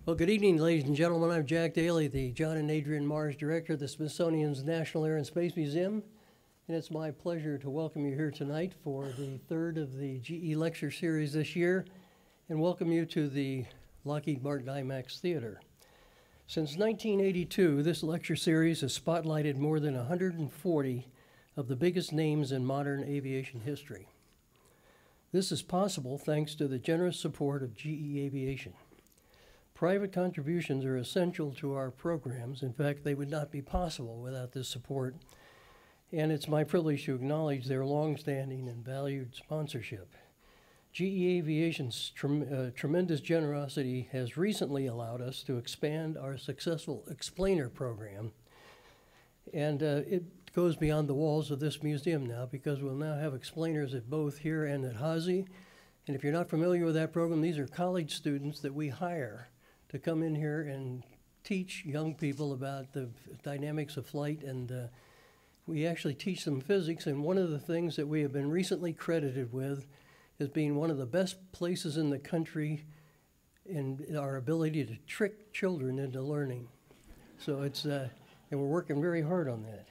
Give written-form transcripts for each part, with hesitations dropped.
Well, good evening, ladies and gentlemen. I'm Jack Daly, the John and Adrian Mars Director of the Smithsonian's National Air and Space Museum. And it's my pleasure to welcome you here tonight for the third of the GE Lecture Series this year, and welcome you to the Lockheed Martin IMAX Theater. Since 1982, this lecture series has spotlighted more than 140 of the biggest names in modern aviation history. This is possible thanks to the generous support of GE Aviation. Private contributions are essential to our programs. In fact, they would not be possible without this support. And it's my privilege to acknowledge their longstanding and valued sponsorship. GE Aviation's tremendous generosity has recently allowed us to expand our successful explainer program. And it goes beyond the walls of this museum now, because we'll now have explainers at both here and at HASI. And if you're not familiar with that program, these are college students that we hire to come in here and teach young people about the dynamics of flight, and we actually teach them physics. And one of the things that we have been recently credited with is being one of the best places in the country in our ability to trick children into learning. So it's, and we're working very hard on that.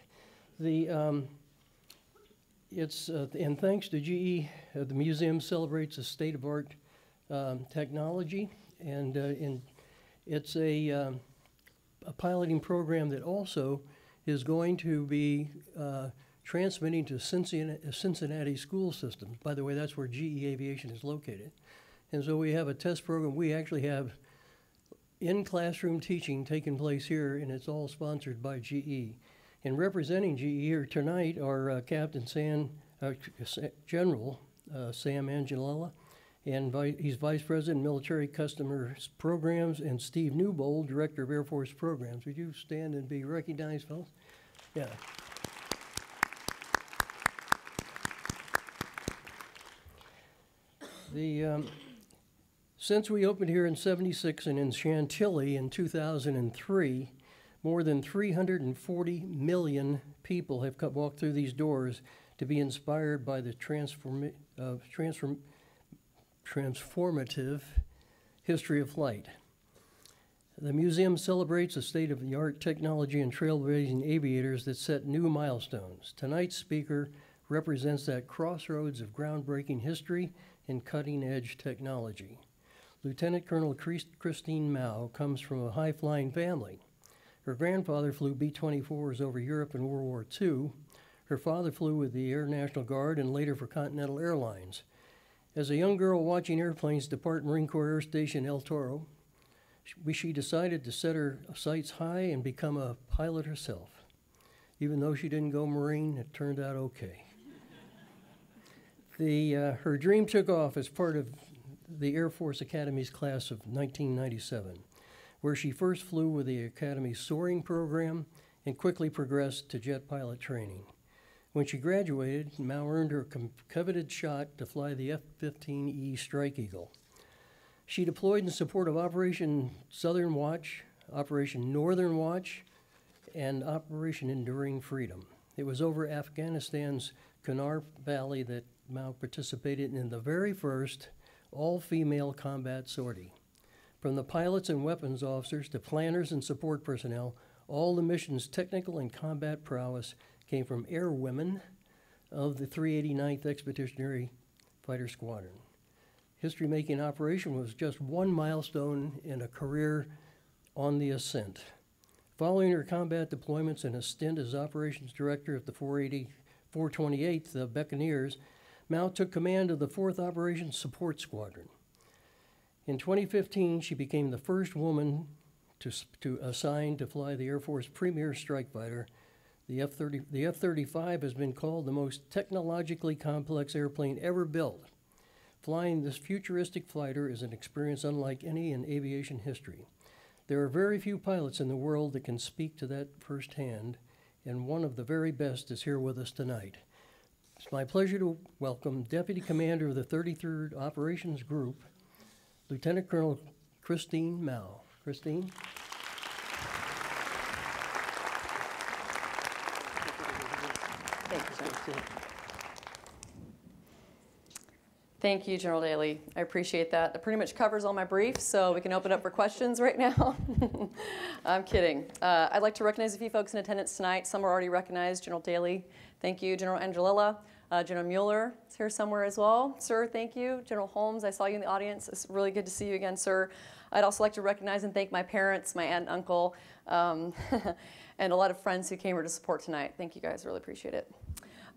And thanks to GE, the museum celebrates a state-of-art technology, and it's a piloting program that also is going to be transmitting to Cincinnati school systems. By the way, that's where GE Aviation is located. And so we have a test program. We actually have in-classroom teaching taking place here, and it's all sponsored by GE. And representing GE here tonight are Captain General Sam Angelella, and he's Vice President, Military Customer Programs, and Steve Newbold, Director of Air Force Programs. Would you stand and be recognized, fellas? Yeah. Since we opened here in '76 and in Chantilly in 2003, more than 340 million people have walked through these doors to be inspired by the transformative history of flight. The museum celebrates the state-of-the-art technology and trailblazing aviators that set new milestones. Tonight's speaker represents that crossroads of groundbreaking history and cutting-edge technology. Lieutenant Colonel Christine Mao comes from a high-flying family. Her grandfather flew B-24s over Europe in World War II. Her father flew with the Air National Guard and later for Continental Airlines. As a young girl watching airplanes depart Marine Corps Air Station El Toro, she decided to set her sights high and become a pilot herself. Even though she didn't go Marine, it turned out okay. Her dream took off as part of the Air Force Academy's class of 1997, where she first flew with the Academy's soaring program and quickly progressed to jet pilot training. When she graduated, Mao earned her coveted shot to fly the F-15E Strike Eagle. She deployed in support of Operation Southern Watch, Operation Northern Watch, and Operation Enduring Freedom. It was over Afghanistan's Kunar Valley that Mao participated in the very first all-female combat sortie. From the pilots and weapons officers to planners and support personnel, all the mission's technical and combat prowess came from airwomen of the 389th Expeditionary Fighter Squadron. History-making operation was just one milestone in a career on the ascent. Following her combat deployments and a stint as operations director at the 428th Buccaneers, Mao took command of the 4th Operations Support Squadron. In 2015, she became the first woman to assign to fly the Air Force premier strike fighter. The F-35 has been called the most technologically complex airplane ever built. Flying this futuristic fighter is an experience unlike any in aviation history. There are very few pilots in the world that can speak to that firsthand, and one of the very best is here with us tonight. It's my pleasure to welcome Deputy Commander of the 33rd Operations Group, Lieutenant Colonel Christine Mao. Christine? Thank you, General Daly. I appreciate that. That pretty much covers all my briefs, so we can open up for questions right now. I'm kidding. I'd like to recognize a few folks in attendance tonight. Some are already recognized. General Daly, thank you. General Angelilla. General Mueller is here somewhere as well. Sir, thank you. General Holmes, I saw you in the audience. It's really good to see you again, sir. I'd also like to recognize and thank my parents, my aunt and uncle, and a lot of friends who came here to support tonight. Thank you guys, really appreciate it.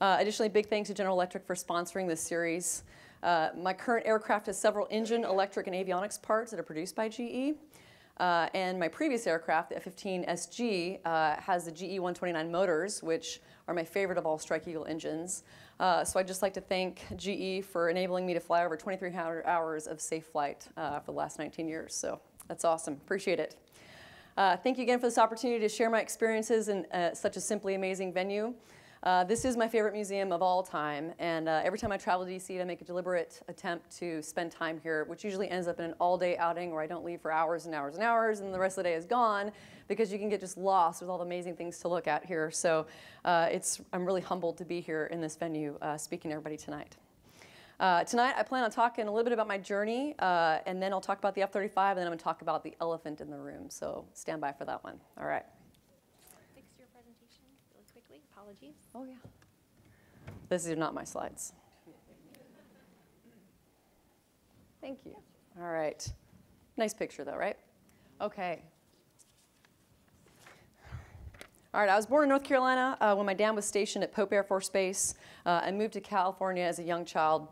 Additionally, big thanks to General Electric for sponsoring this series. My current aircraft has several engine, electric, and avionics parts that are produced by GE. And my previous aircraft, the F-15SG, has the GE 129 motors, which are my favorite of all Strike Eagle engines. So I'd just like to thank GE for enabling me to fly over 2,300 hours of safe flight for the last 19 years. So that's awesome. Appreciate it. Thank you again for this opportunity to share my experiences in such a simply amazing venue. This is my favorite museum of all time, and every time I travel to DC, I make a deliberate attempt to spend time here, which usually ends up in an all-day outing where I don't leave for hours and hours and hours, and the rest of the day is gone, because you can get just lost with all the amazing things to look at here. So I'm really humbled to be here in this venue speaking to everybody tonight. Tonight, I plan on talking a little bit about my journey, and then I'll talk about the F-35, and then I'm going to talk about the elephant in the room. So stand by for that one. All right. Apologies. Oh, yeah. These are not my slides. Thank you. All right. Nice picture, though, right? Okay. All right, I was born in North Carolina when my dad was stationed at Pope Air Force Base and moved to California as a young child.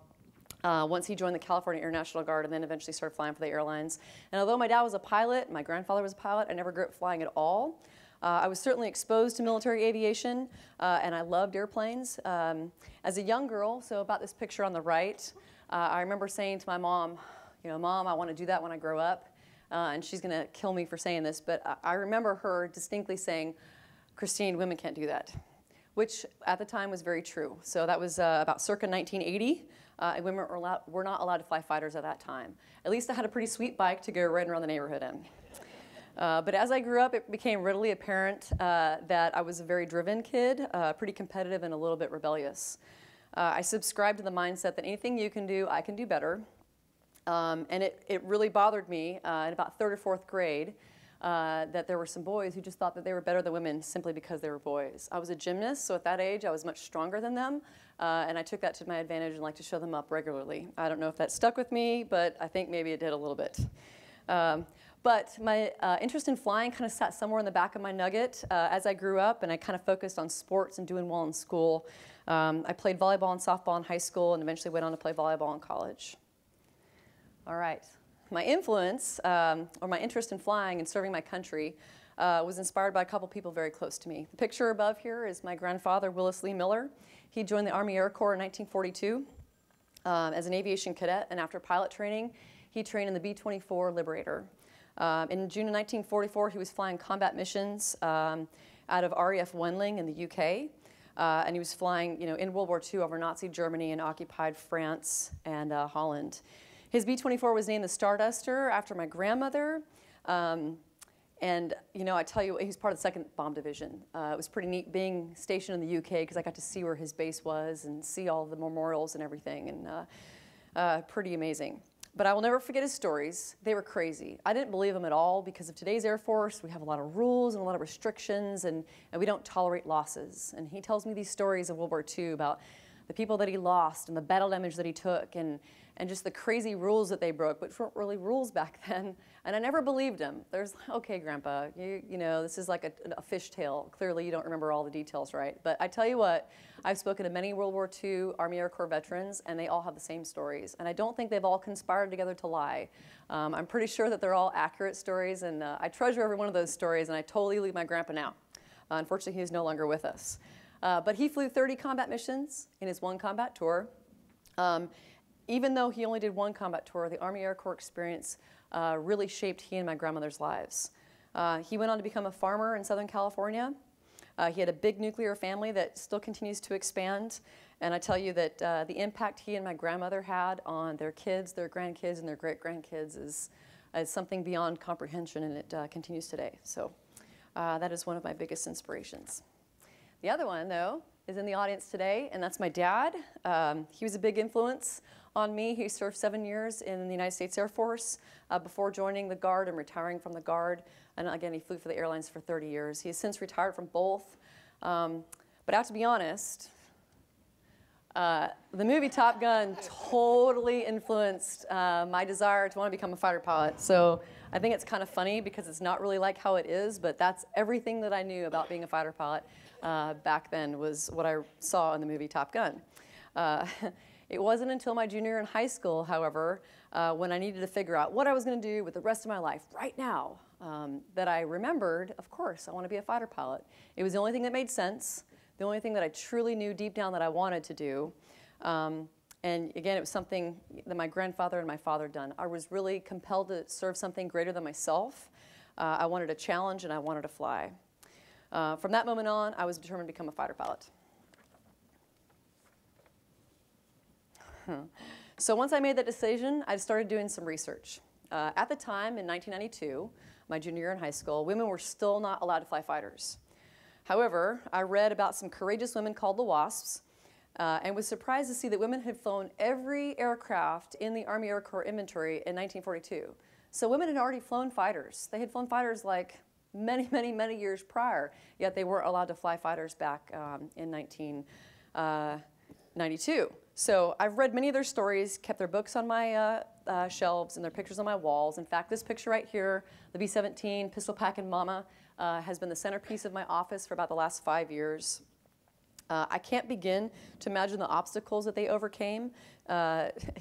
Once he joined the California Air National Guard and then eventually started flying for the airlines. And although my dad was a pilot, my grandfather was a pilot, I never grew up flying at all. I was certainly exposed to military aviation, and I loved airplanes. As a young girl, so about this picture on the right, I remember saying to my mom, you know, Mom, I want to do that when I grow up. And she's going to kill me for saying this, but I remember her distinctly saying, Christine, women can't do that, which at the time was very true. So that was about circa 1980. And women were not allowed to fly fighters at that time. At least I had a pretty sweet bike to go riding around the neighborhood in. But as I grew up, it became readily apparent that I was a very driven kid, pretty competitive and a little bit rebellious. I subscribed to the mindset that anything you can do, I can do better. And it really bothered me in about third or fourth grade that there were some boys who just thought that they were better than women simply because they were boys. I was a gymnast, so at that age, I was much stronger than them. And I took that to my advantage and like to show them up regularly. I don't know if that stuck with me, but I think maybe it did a little bit. But my interest in flying kind of sat somewhere in the back of my nugget as I grew up, and I kind of focused on sports and doing well in school. I played volleyball and softball in high school and eventually went on to play volleyball in college. All right. My influence, or my interest in flying and serving my country, was inspired by a couple people very close to me. The picture above here is my grandfather, Willis Lee Miller. He joined the Army Air Corps in 1942 as an aviation cadet, and after pilot training, he trained in the B-24 Liberator. In June of 1944, he was flying combat missions out of RAF Wendling in the UK. And he was flying, in World War II over Nazi Germany and occupied France and Holland. His B-24 was named the Starduster after my grandmother. And, I tell you, he was part of the 2nd Bomb Division. It was pretty neat being stationed in the UK because I got to see where his base was and see all the memorials and everything, and pretty amazing. But I will never forget his stories. They were crazy. I didn't believe them at all because of today's Air Force. We have a lot of rules and a lot of restrictions, and we don't tolerate losses. And he tells me these stories of World War II about the people that he lost and the battle damage that he took and just the crazy rules that they broke, which weren't really rules back then. And I never believed him. There's, okay, Grandpa, this is like a fishtail. Clearly, you don't remember all the details, right? But I tell you what, I've spoken to many World War II Army Air Corps veterans, and they all have the same stories. And I don't think they've all conspired together to lie. I'm pretty sure that they're all accurate stories, and I treasure every one of those stories, and I totally leave my grandpa now. Unfortunately, he is no longer with us. But he flew 30 combat missions in his one combat tour. Even though he only did one combat tour, the Army Air Corps experience really shaped he and my grandmother's lives. He went on to become a farmer in Southern California. He had a big nuclear family that still continues to expand. And I tell you that the impact he and my grandmother had on their kids, their grandkids, and their great-grandkids is something beyond comprehension, and it continues today. So that is one of my biggest inspirations. The other one, though, is in the audience today, and that's my dad. He was a big influence on me. He served 7 years in the United States Air Force before joining the Guard and retiring from the Guard. And again, he flew for the airlines for 30 years. He has since retired from both. But I have to be honest, the movie Top Gun totally influenced my desire to want to become a fighter pilot. So I think it's kind of funny because it's not really like how it is, but that's everything that I knew about being a fighter pilot back then was what I saw in the movie Top Gun. It wasn't until my junior year in high school, however, when I needed to figure out what I was going to do with the rest of my life right now, that I remembered, of course, I want to be a fighter pilot. It was the only thing that made sense, the only thing that I truly knew deep down that I wanted to do. And again, it was something that my grandfather and my father had done. I was really compelled to serve something greater than myself. I wanted a challenge and I wanted to fly. From that moment on, I was determined to become a fighter pilot. So once I made that decision, I started doing some research. At the time, in 1992, my junior year in high school, women were still not allowed to fly fighters. However, I read about some courageous women called the WASPs, and was surprised to see that women had flown every aircraft in the Army Air Corps inventory in 1942. So women had already flown fighters. They had flown fighters like many, many, many years prior, yet they weren't allowed to fly fighters back in 1992. So I've read many of their stories, kept their books on my shelves and their pictures on my walls. In fact, this picture right here, the B-17 pistol packing mama, has been the centerpiece of my office for about the last 5 years. I can't begin to imagine the obstacles that they overcame,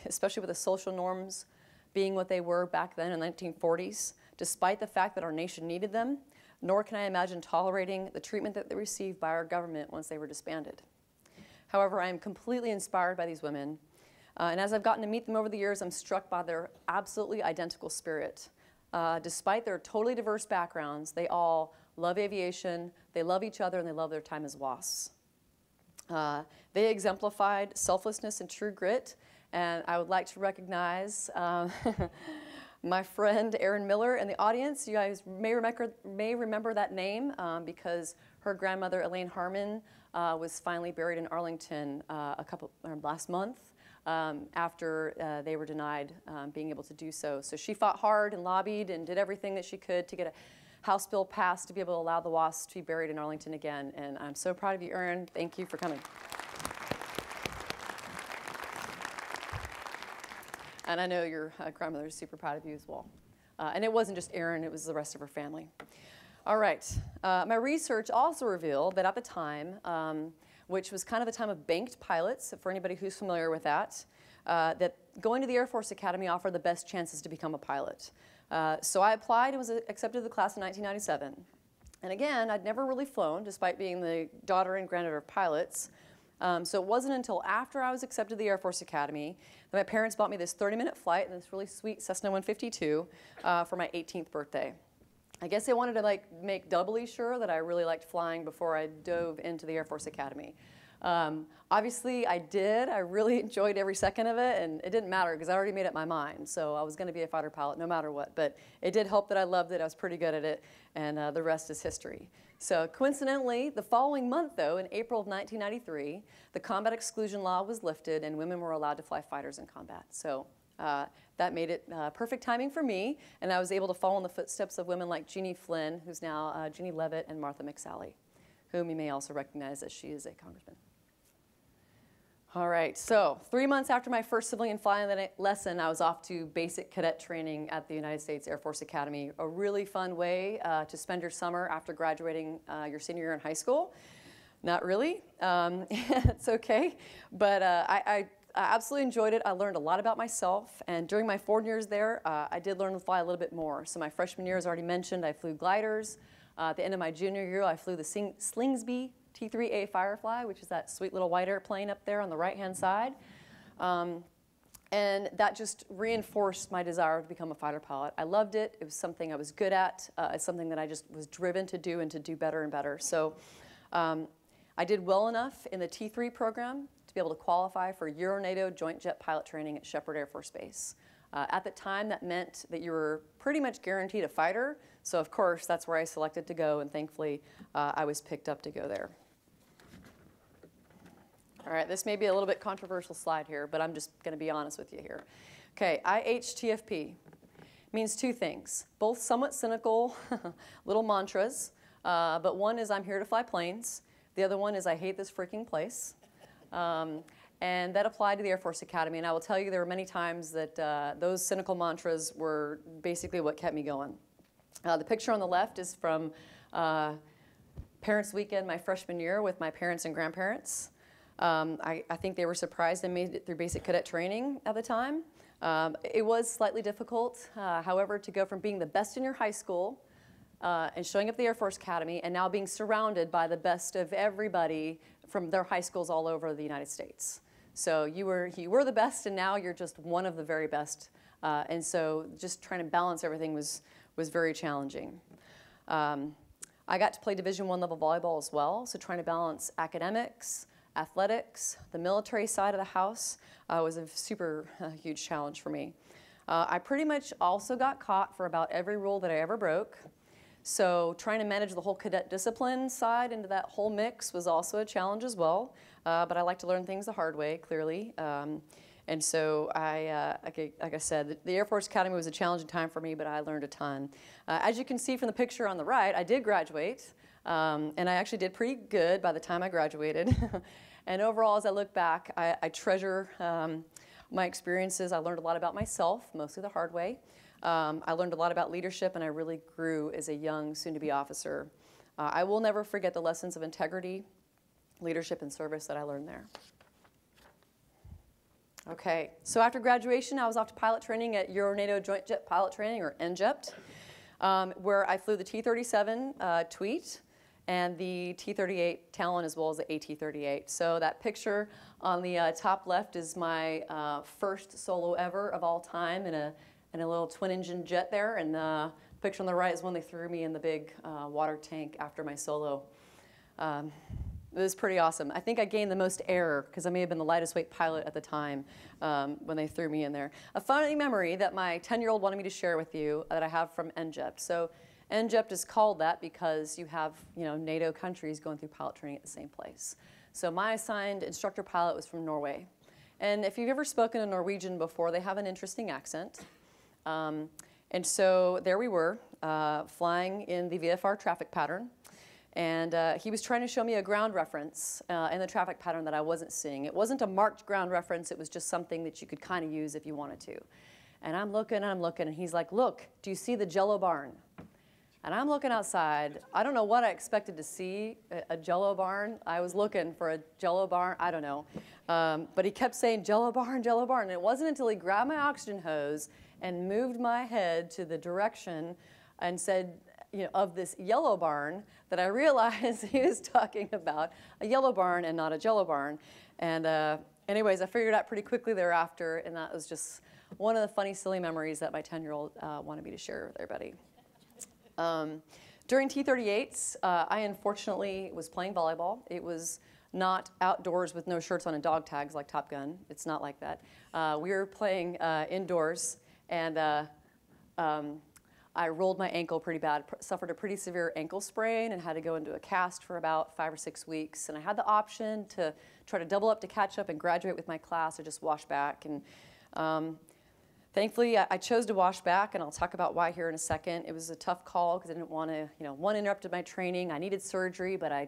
especially with the social norms being what they were back then in the 1940s, despite the fact that our nation needed them, nor can I imagine tolerating the treatment that they received by our government once they were disbanded. However, I am completely inspired by these women, and as I've gotten to meet them over the years, I'm struck by their absolutely identical spirit. Despite their totally diverse backgrounds, they all love aviation, they love each other, and they love their time as WASPs. They exemplified selflessness and true grit, and I would like to recognize my friend Erin Miller in the audience. You guys may remember that name because her grandmother, Elaine Harmon, was finally buried in Arlington last month after they were denied being able to do so. So she fought hard and lobbied and did everything that she could to get a House bill passed to be able to allow the WASPs to be buried in Arlington again. And I'm so proud of you, Erin. Thank you for coming. And I know your grandmother is super proud of you as well. And it wasn't just Erin, it was the rest of her family. All right. My research also revealed that at the time, which was kind of the time of banked pilots, for anybody who's familiar with that, that going to the Air Force Academy offered the best chances to become a pilot. So I applied and was accepted to the class in 1997. And again, I'd never really flown, despite being the daughter and granddaughter of pilots. So it wasn't until after I was accepted to the Air Force Academy that my parents bought me this 30-minute flight in this really sweet Cessna 152 for my 18th birthday. I guess they wanted to make doubly sure that I really liked flying before I dove into the Air Force Academy. Obviously, I did. I really enjoyed every second of it, and it didn't matter because I already made up my mind. So I was going to be a fighter pilot no matter what. But it did help that I loved it. I was pretty good at it, and the rest is history. So coincidentally, the following month, though, in April of 1993, the combat exclusion law was lifted, and women were allowed to fly fighters in combat. So that made it perfect timing for me, and I was able to follow in the footsteps of women like Jeannie Flynn, who's now Jeannie Leavitt, and Martha McSally, whom you may also recognize as she is a congressman. All right, so 3 months after my first civilian flying lesson, I was off to basic cadet training at the United States Air Force Academy, a really fun way to spend your summer after graduating your senior year in high school. Not really, it's okay, but I absolutely enjoyed it. I learned a lot about myself, and during my 4 years there, I did learn to fly a little bit more. So my freshman year, as already mentioned, I flew gliders. At the end of my junior year, I flew the Slingsby T-3A Firefly, which is that sweet little white airplane up there on the right-hand side. And that just reinforced my desire to become a fighter pilot. I loved it. It was something I was good at. It's something that I just was driven to do and to do better and better. So I did well enough in the T3 program to be able to qualify for Euro-NATO joint jet pilot training at Shepherd Air Force Base. At the time, that meant that you were pretty much guaranteed a fighter. So of course, that's where I selected to go, and thankfully, I was picked up to go there. All right, this may be a little bit controversial slide here, but I'm just going to be honest with you here. Okay, IHTFP means two things, both somewhat cynical little mantras, but one is I'm here to fly planes. The other one is I hate this freaking place. And that applied to the Air Force Academy, and I will tell you there were many times that those cynical mantras were basically what kept me going. The picture on the left is from Parents' Weekend my freshman year with my parents and grandparents. I think they were surprised I made it through basic cadet training at the time. It was slightly difficult, however, to go from being the best in your high school and showing up at the Air Force Academy and now being surrounded by the best of everybody from their high schools all over the United States. So you were the best, and now you're just one of the very best. And so just trying to balance everything was very challenging. I got to play Division I level volleyball as well, so trying to balance academics, athletics, the military side of the house was a super huge challenge for me. I pretty much also got caught for about every rule that I ever broke. So trying to manage the whole cadet discipline side into that whole mix was also a challenge as well. But I like to learn things the hard way, clearly. And so like I said, the Air Force Academy was a challenging time for me, but I learned a ton. As you can see from the picture on the right, I did graduate. And I actually did pretty good by the time I graduated. And overall, as I look back, I treasure my experiences. I learned a lot about myself, mostly the hard way. I learned a lot about leadership, and I really grew as a young, soon-to-be officer. I will never forget the lessons of integrity, leadership, and service that I learned there. Okay, so after graduation, I was off to pilot training at Euro-NATO Joint Jet Pilot Training, or NJEPT, where I flew the T-37 Tweet and the T-38 Talon, as well as the AT-38. So that picture on the top left is my first solo ever of all time in a little twin-engine jet there, and the picture on the right is when they threw me in the big water tank after my solo. It was pretty awesome. I think I gained the most air because I may have been the lightest weight pilot at the time when they threw me in there. A funny memory that my 10-year-old wanted me to share with you that I have from NJEPT. So NJEPT is called that because you have NATO countries going through pilot training at the same place. So my assigned instructor pilot was from Norway. And if you've ever spoken a Norwegian before, they have an interesting accent. And so there we were, flying in the VFR traffic pattern. And he was trying to show me a ground reference in the traffic pattern that I wasn't seeing. It wasn't a marked ground reference. It was just something that you could kind of use if you wanted to. And I'm looking, and he's like, look, do you see the Jell-O barn? And I'm looking outside. I don't know what I expected to see, a Jell-O barn. I was looking for a Jell-O barn. I don't know. But he kept saying, Jell-O barn, Jell-O barn. And it wasn't until he grabbed my oxygen hose and moved my head to the direction and said, of this yellow barn, that I realized he was talking about a yellow barn and not a Jell-O barn. And anyways, I figured out pretty quickly thereafter, and that was just one of the funny, silly memories that my 10-year-old wanted me to share with everybody. During T-38s, I unfortunately was playing volleyball. It was not outdoors with no shirts on and dog tags like Top Gun. It's not like that. We were playing indoors, and I rolled my ankle pretty bad, suffered a pretty severe ankle sprain, and had to go into a cast for about 5 or 6 weeks. And I had the option to try to double up to catch up and graduate with my class, or just wash back. And thankfully, I chose to wash back, and I'll talk about why here in a second. It was a tough call because I didn't want to, one, interrupted my training. I needed surgery, but I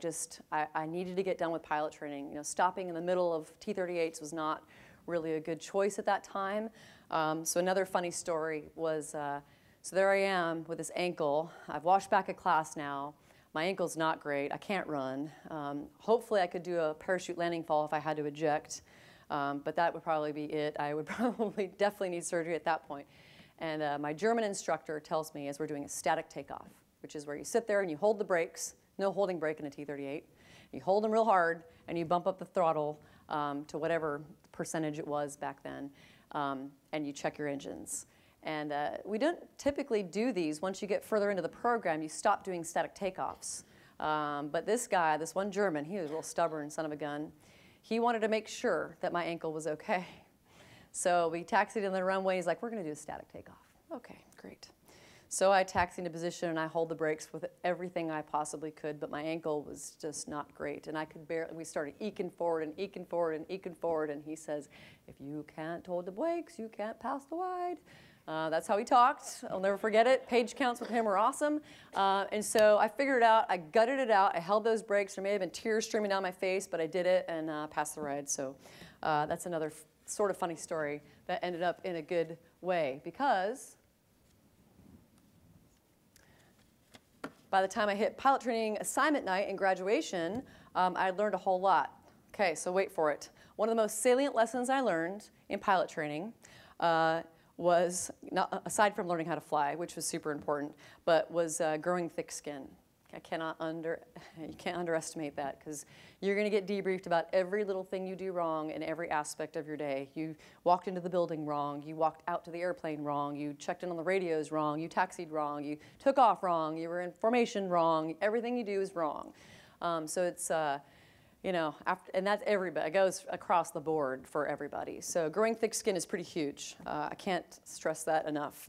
needed to get done with pilot training. Stopping in the middle of T-38s was not really a good choice at that time. So another funny story was, so there I am with this ankle. I've washed back a class now. My ankle's not great. I can't run. Hopefully I could do a parachute landing fall if I had to eject, but that would probably be it. I would definitely need surgery at that point. And my German instructor tells me as we're doing a static takeoff, which is where you sit there and you hold the brakes, no holding brake in a T-38. You hold them real hard and you bump up the throttle to whatever percentage it was back then, and you check your engines. And we don't typically do these. Once you get further into the program, you stop doing static takeoffs. But this guy, this one German, he was a little stubborn son of a gun. He wanted to make sure that my ankle was okay. So we taxied in the runway. He's like, we're going to do a static takeoff. Okay, great. So I taxied into position and I hold the brakes with everything I possibly could, but my ankle was just not great. And I could barely, we started eking forward and eking forward and eking forward. And he says, if you can't hold the brakes, you can't pass the wide. That's how he talked. I'll never forget it. Page counts with him were awesome. And so I figured it out. I gutted it out. I held those brakes. There may have been tears streaming down my face, but I did it and passed the ride. So that's another sort of funny story that ended up in a good way, because by the time I hit pilot training assignment night and graduation, I learned a whole lot. Okay, so wait for it. One of the most salient lessons I learned in pilot training was, not, aside from learning how to fly, which was super important, but was growing thick skin. You can't underestimate that, because you're going to get debriefed about every little thing you do wrong in every aspect of your day. You walked into the building wrong, you walked out to the airplane wrong, you checked in on the radios wrong, you taxied wrong, you took off wrong, you were in formation wrong, everything you do is wrong. So it's, you know, and that's everybody. It goes across the board for everybody. So growing thick skin is pretty huge. I can't stress that enough.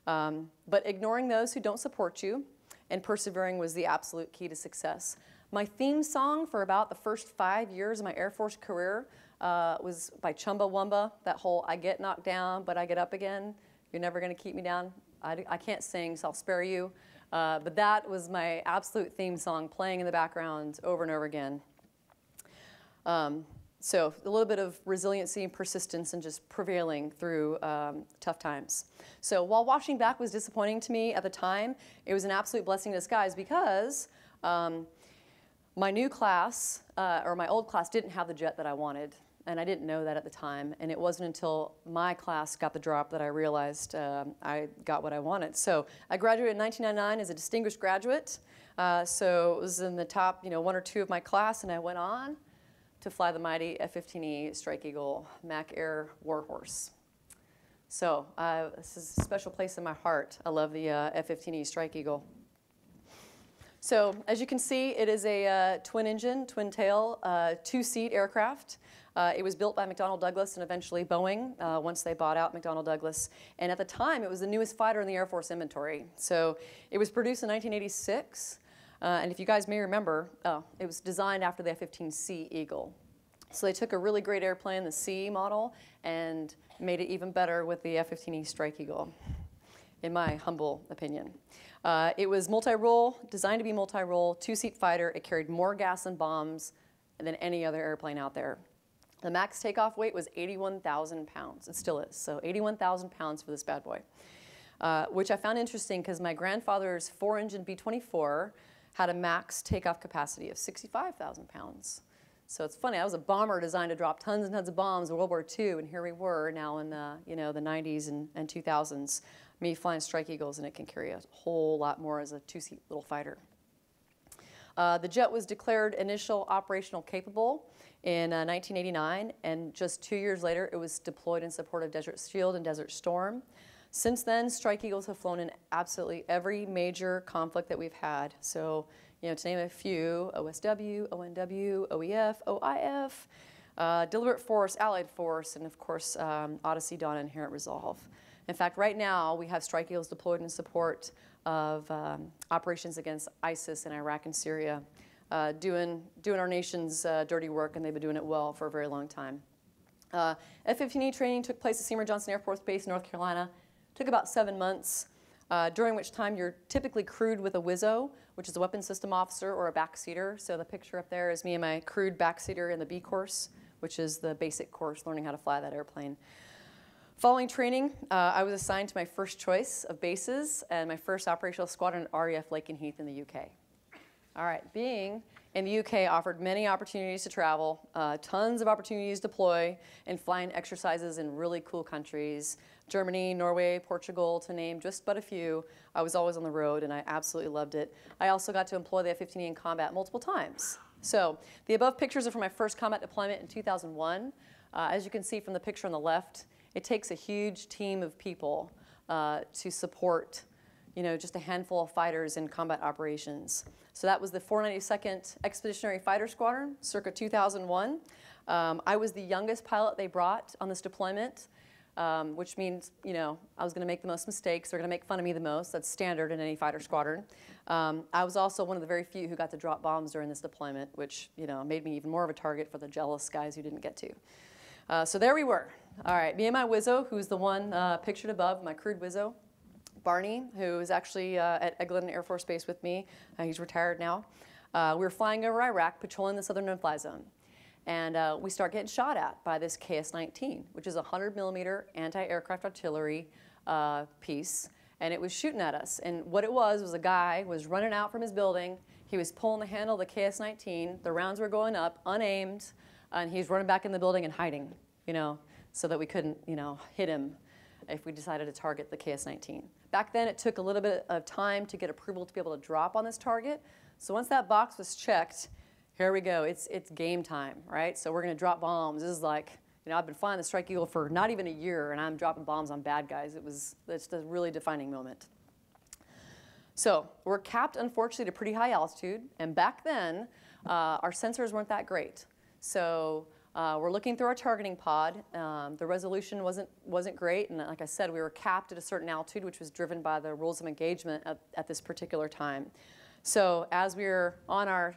But ignoring those who don't support you and persevering was the absolute key to success. My theme song for about the first 5 years of my Air Force career was by Chumbawamba, that whole "I get knocked down, but I get up again. You're never going to keep me down." I can't sing, so I'll spare you. But that was my absolute theme song, playing in the background over and over again. So a little bit of resiliency and persistence and just prevailing through tough times. So while washing back was disappointing to me at the time, it was an absolute blessing in disguise, because my new class, or my old class, didn't have the jet that I wanted. And I didn't know that at the time. And it wasn't until my class got the drop that I realized I got what I wanted. So I graduated in 1999 as a distinguished graduate. So it was in the top 1 or 2 of my class, and I went on to fly the mighty F-15E Strike Eagle Mac Air Warhorse. So this is a special place in my heart. I love the F-15E Strike Eagle. So as you can see, it is a twin-engine, twin-tail, 2-seat aircraft. It was built by McDonnell Douglas and eventually Boeing once they bought out McDonnell Douglas. And at the time, it was the newest fighter in the Air Force inventory. So it was produced in 1986. And if you guys may remember, it was designed after the F-15C Eagle. So they took a really great airplane, the C model, and made it even better with the F-15E Strike Eagle, in my humble opinion. It was multi-role, designed to be multi-role, 2-seat fighter. It carried more gas and bombs than any other airplane out there. The max takeoff weight was 81,000 pounds. It still is. So 81,000 pounds for this bad boy, which I found interesting because my grandfather's 4-engine B-24 had a max takeoff capacity of 65,000 pounds. So it's funny, I was a bomber designed to drop tons and tons of bombs in World War II, and here we were now in the, the 90s and 2000s, me flying Strike Eagles, and it can carry a whole lot more as a 2-seat little fighter. The jet was declared initial operational capable in 1989, and just 2 years later, it was deployed in support of Desert Shield and Desert Storm. Since then, Strike Eagles have flown in absolutely every major conflict that we've had. So, to name a few: OSW, ONW, OEF, OIF, Deliberate Force, Allied Force, and of course, Odyssey, Dawn, and Inherent Resolve. In fact, right now, we have Strike Eagles deployed in support of operations against ISIS in Iraq and Syria, doing our nation's dirty work, and they've been doing it well for a very long time. F-15E training took place at Seymour Johnson Air Force Base, North Carolina. Took about 7 months, during which time you're typically crewed with a WISO, which is a weapons system officer or a backseater. So the picture up there is me and my crewed backseater in the B course, which is the basic course learning how to fly that airplane. Following training, I was assigned to my first choice of bases and my first operational squadron at RAF Lakenheath in the UK. All right, being in the UK offered many opportunities to travel, tons of opportunities to deploy, and flying exercises in really cool countries. Germany, Norway, Portugal, to name just but a few. I was always on the road, and I absolutely loved it. I also got to employ the F-15E in combat multiple times. So the above pictures are from my first combat deployment in 2001. As you can see from the picture on the left, it takes a huge team of people to support just a handful of fighters in combat operations. So that was the 492nd Expeditionary Fighter Squadron, circa 2001. I was the youngest pilot they brought on this deployment. which means, you know, I was going to make the most mistakes. They're going to make fun of me the most. That's standard in any fighter squadron. I was also one of the very few who got to drop bombs during this deployment, which, you know, made me even more of a target for the jealous guys who didn't get to. So there we were. All right, me and my Wizzo, who's the one pictured above, my crewed Wizzo. Barney, who is actually at Eglin Air Force Base with me. He's retired now. We were flying over Iraq, patrolling the southern no-fly zone. And we start getting shot at by this KS-19, which is a 100-millimeter anti-aircraft artillery piece. And it was shooting at us. And what it was a guy was running out from his building. He was pulling the handle of the KS-19. The rounds were going up, unaimed. And he's running back in the building and hiding, you know, so that we couldn't, you know, hit him if we decided to target the KS-19. Back then, it took a little bit of time to get approval to be able to drop on this target. So once that box was checked, here we go. It's game time, right? So we're going to drop bombs. This is like, you know, I've been flying the Strike Eagle for not even a year, and I'm dropping bombs on bad guys. It's a really defining moment. So we're capped, unfortunately, at a pretty high altitude. And back then, our sensors weren't that great. So we're looking through our targeting pod. The resolution wasn't great, and like I said, we were capped at a certain altitude, which was driven by the rules of engagement at this particular time. So as we were on our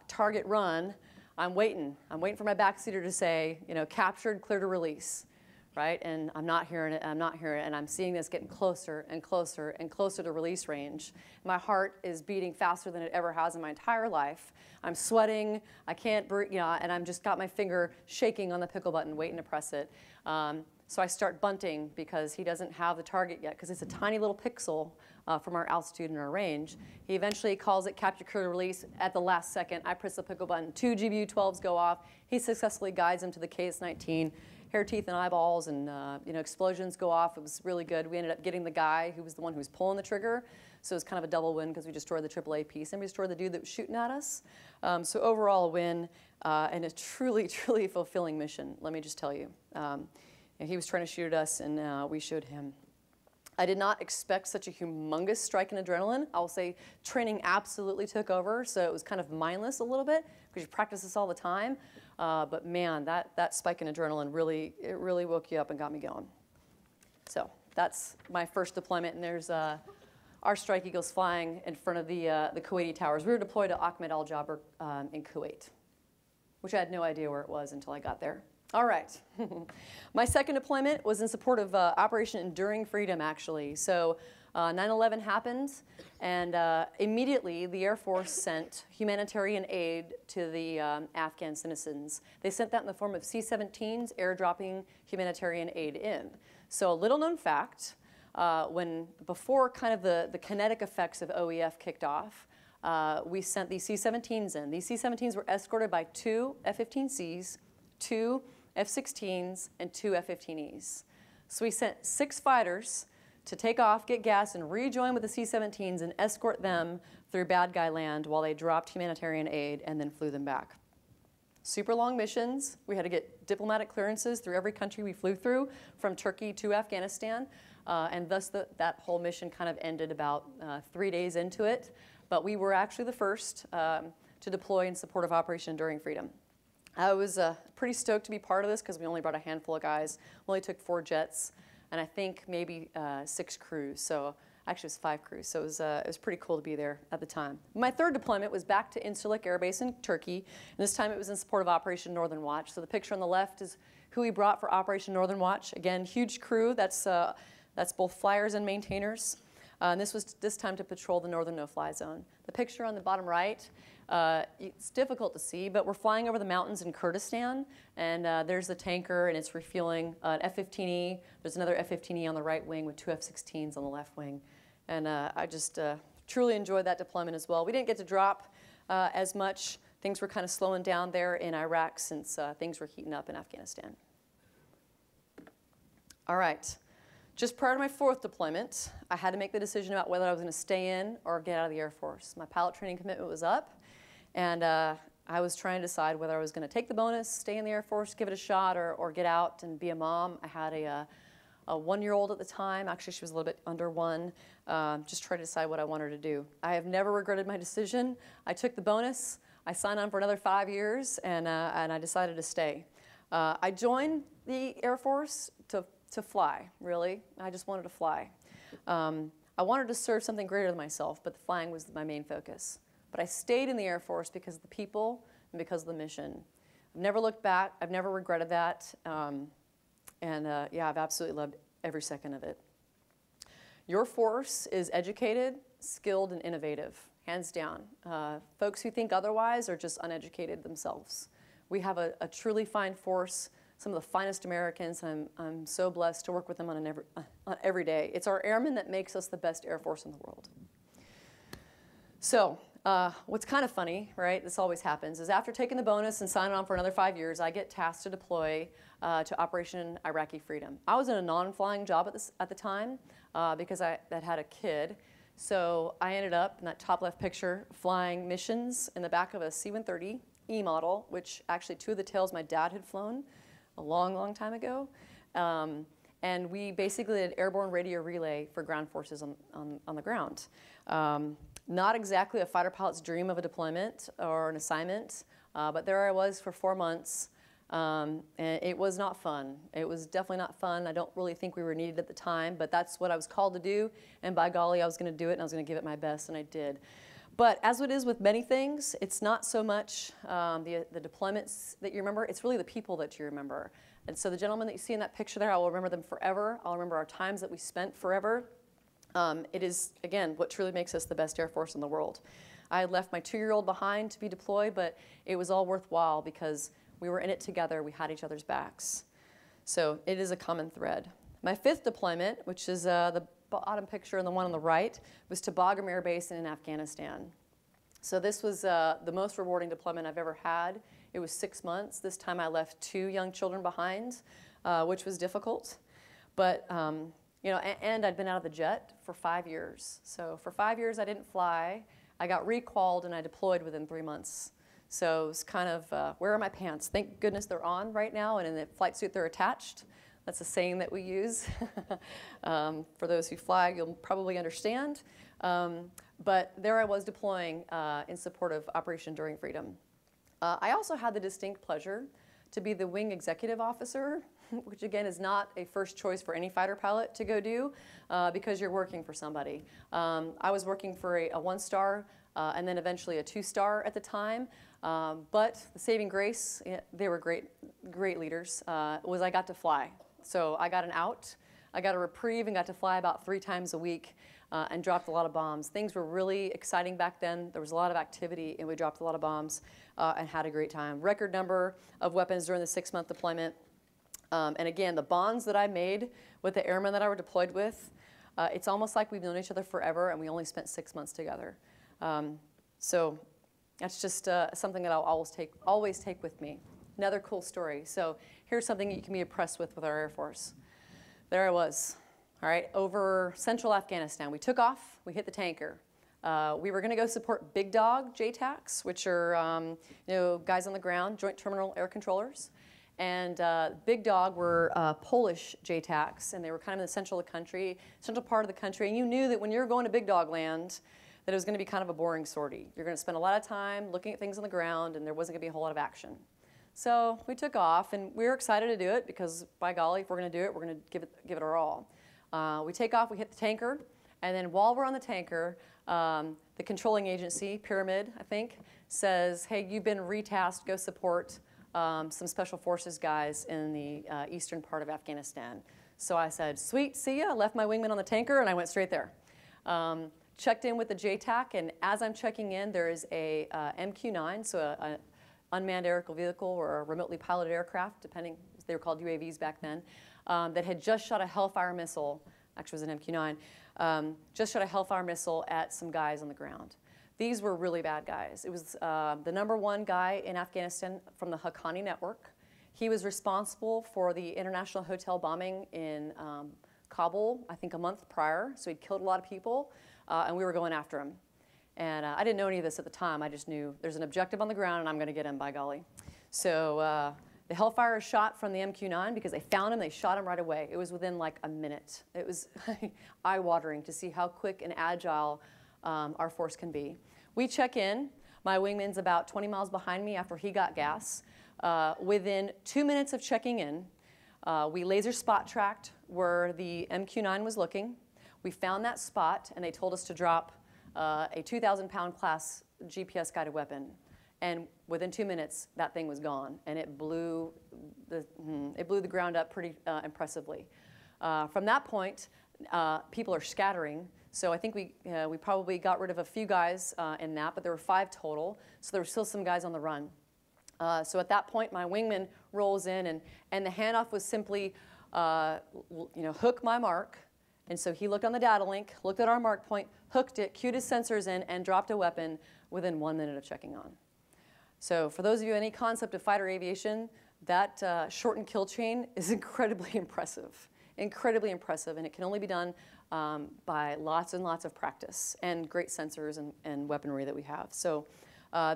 target run, I'm waiting for my backseater to say, you know, captured, clear to release, right? And I'm not hearing it, and I'm seeing this getting closer and closer and closer to release range. My heart is beating faster than it ever has in my entire life. I'm sweating, I can't breathe, you know, and I'm just got my finger shaking on the pickle button, waiting to press it. So I start bunting because he doesn't have the target yet, because it's a tiny little pixel from our altitude and our range. He eventually calls it capture, clear to release. At the last second, I press the pickle button. 2 GBU-12s go off. He successfully guides him to the KS-19. Hair, teeth, and eyeballs, and you know, explosions go off. It was really good. We ended up getting the guy who was the one who was pulling the trigger. So it was kind of a double win because we destroyed the AAA piece and we destroyed the dude that was shooting at us. So overall a win and a truly, truly fulfilling mission, let me just tell you. And he was trying to shoot at us, and we showed him. I did not expect such a humongous strike in adrenaline. I'll say training absolutely took over, so it was kind of mindless a little bit because you practice this all the time. But man, that spike in adrenaline really woke you up and got me going. So that's my first deployment, and there's our Strike Eagles flying in front of the Kuwaiti towers. We were deployed to Ahmed Al Jaber in Kuwait, which I had no idea where it was until I got there. All right. My second deployment was in support of Operation Enduring Freedom, actually. So 9/11 happened, and immediately the Air Force sent humanitarian aid to the Afghan citizens. They sent that in the form of C-17s airdropping humanitarian aid in. So a little known fact, before kind of the kinetic effects of OEF kicked off, we sent these C-17s in. These C-17s were escorted by 2 F-15Cs, 2 F-16s, and 2 F-15Es. So we sent 6 fighters to take off, get gas, and rejoin with the C-17s and escort them through bad guy land while they dropped humanitarian aid and then flew them back. Super long missions. We had to get diplomatic clearances through every country we flew through, from Turkey to Afghanistan, and thus that whole mission kind of ended about 3 days into it. But we were actually the first to deploy in support of Operation Enduring Freedom. I was pretty stoked to be part of this because we only brought a handful of guys. We only took 4 jets, and I think maybe 6 crews. So actually it was 5 crews. So it was pretty cool to be there at the time. My third deployment was back to Incirlik Air Base in Turkey. And this time it was in support of Operation Northern Watch. So the picture on the left is who we brought for Operation Northern Watch. Again, huge crew. That's both flyers and maintainers. And this was this time to patrol the northern no-fly zone. The picture on the bottom right, it's difficult to see, but we're flying over the mountains in Kurdistan, and there's the tanker, and it's refueling an F-15E. There's another F-15E on the right wing with 2 F-16s on the left wing. And I just truly enjoyed that deployment as well. We didn't get to drop as much. Things were kind of slowing down there in Iraq since things were heating up in Afghanistan. All right. Just prior to my 4th deployment, I had to make the decision about whether I was going to stay in or get out of the Air Force. My pilot training commitment was up, and I was trying to decide whether I was going to take the bonus, stay in the Air Force, give it a shot, or get out and be a mom. I had a 1-year-old at the time. Actually, she was a little bit under 1. Just trying to decide what I wanted to do. I have never regretted my decision. I took the bonus. I signed on for another 5 years, and I decided to stay. I joined the Air Force to to fly, really. I just wanted to fly. I wanted to serve something greater than myself, but the flying was my main focus. But I stayed in the Air Force because of the people and because of the mission. I've never looked back. I've never regretted that. Yeah, I've absolutely loved every second of it. Your force is educated, skilled, and innovative, hands down. Folks who think otherwise are just uneducated themselves. We have a truly fine force, some of the finest Americans. I'm so blessed to work with them on every day. It's our airmen that makes us the best Air Force in the world. So what's kind of funny, right, this always happens, is after taking the bonus and signing on for another 5 years, I get tasked to deploy to Operation Iraqi Freedom. I was in a non-flying job at the time because I had a kid. So I ended up in that top left picture flying missions in the back of a C-130E model, which actually 2 of the tails my dad had flown a long, long time ago. And we basically did airborne radio relay for ground forces on the ground. Not exactly a fighter pilot's dream of a deployment or an assignment, but there I was for 4 months. And it was not fun. It was definitely not fun. I don't really think we were needed at the time, but that's what I was called to do. And by golly, I was going to do it, and I was going to give it my best, and I did. But as it is with many things, it's not so much the deployments that you remember. It's really the people that you remember. And so the gentleman that you see in that picture there, I will remember them forever. I'll remember our times that we spent forever. It is, again, what truly makes us the best Air Force in the world. I had left my 2-year-old behind to be deployed, but it was all worthwhile because we were in it together. We had each other's backs. So it is a common thread. My 5th deployment, which is the bottom picture and the one on the right, was to Bagram Air Base in Afghanistan. So this was the most rewarding deployment I've ever had. It was 6 months. This time I left 2 young children behind, which was difficult. But, you know, and I'd been out of the jet for 5 years. So for 5 years I didn't fly. I got requalled and I deployed within 3 months. So it was kind of, where are my pants? Thank goodness they're on right now, and in the flight suit they're attached. That's a saying that we use. For those who fly, you'll probably understand. But there I was deploying in support of Operation Enduring Freedom. I also had the distinct pleasure to be the wing executive officer, which again is not a first choice for any fighter pilot to go do because you're working for somebody. I was working for a 1-star and then eventually a 2-star at the time. But the saving grace, they were great leaders, was I got to fly. So I got an out, I got a reprieve, and got to fly about 3 times a week and dropped a lot of bombs. Things were really exciting back then. There was a lot of activity, and we dropped a lot of bombs and had a great time. Record number of weapons during the 6-month deployment. And again, the bonds that I made with the airmen that I were deployed with, it's almost like we've known each other forever, and we only spent 6 months together. So that's just something that I'll always take with me. Another cool story. So here's something you can be impressed with our Air Force. There I was, all right, over central Afghanistan. We took off, we hit the tanker. We were going to go support Big Dog JTACs, which are you know, guys on the ground, Joint Terminal Air Controllers. And Big Dog were Polish JTACs, and they were kind of in the central part of the country. And you knew that when you were going to Big Dog land, that it was going to be kind of a boring sortie. You're going to spend a lot of time looking at things on the ground, and there wasn't going to be a whole lot of action. So we took off, and we were excited to do it because, by golly, if we're going to do it, we're going to give it our all. We take off, we hit the tanker, and then while we're on the tanker, the controlling agency, Pyramid, I think, says, hey, you've been retasked, go support some special forces guys in the eastern part of Afghanistan. So I said, sweet, see ya. I left my wingman on the tanker, and I went straight there. Checked in with the JTAC, and as I'm checking in, there is a MQ-9, so an unmanned aerial vehicle or a remotely piloted aircraft, depending, they were called UAVs back then, that had just shot a Hellfire missile, actually it was an MQ-9, just shot a Hellfire missile at some guys on the ground. These were really bad guys. It was the #1 guy in Afghanistan from the Haqqani network. He was responsible for the international hotel bombing in Kabul, I think a month prior, so he'd killed a lot of people. And we were going after him. And I didn't know any of this at the time. I just knew there's an objective on the ground, and I'm going to get him, by golly. So the Hellfire shot from the MQ-9 because they found him. They shot him right away. It was within like a minute. It was eye-watering to see how quick and agile our force can be. We check in. My wingman's about 20 miles behind me after he got gas. Within 2 minutes of checking in, We laser spot tracked where the MQ-9 was looking. We found that spot, and they told us to drop a 2,000-pound class GPS-guided weapon. And within 2 minutes, that thing was gone, and it blew the ground up pretty impressively. From that point, people are scattering. So I think we probably got rid of a few guys in that, but there were 5 total. So there were still some guys on the run. So at that point, my wingman rolls in, and the handoff was simply, hook my mark. And so he looked on the data link, looked at our mark point, hooked it, cued his sensors in, and dropped a weapon within 1 minute of checking on. So for those of you with any concept of fighter aviation, that shortened kill chain is incredibly impressive, and it can only be done by lots and lots of practice and great sensors and weaponry that we have. So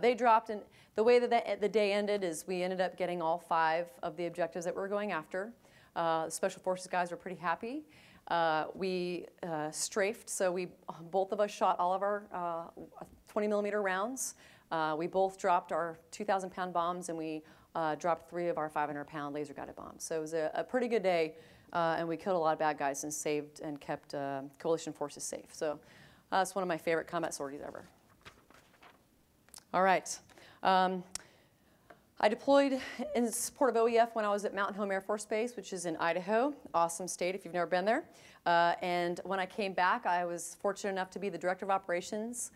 they dropped, and the way that the day ended is we ended up getting all 5 of the objectives that we were going after. The Special Forces guys were pretty happy. We strafed, so both of us shot all of our 20-millimeter rounds. We both dropped our 2,000-pound bombs, and we dropped 3 of our 500-pound laser-guided bombs. So it was a pretty good day, and we killed a lot of bad guys and saved and kept coalition forces safe. So that's one of my favorite combat sorties ever. All right. I deployed in support of OEF when I was at Mountain Home Air Force Base, which is in Idaho. Awesome state if you've never been there. And when I came back, I was fortunate enough to be the Director of Operations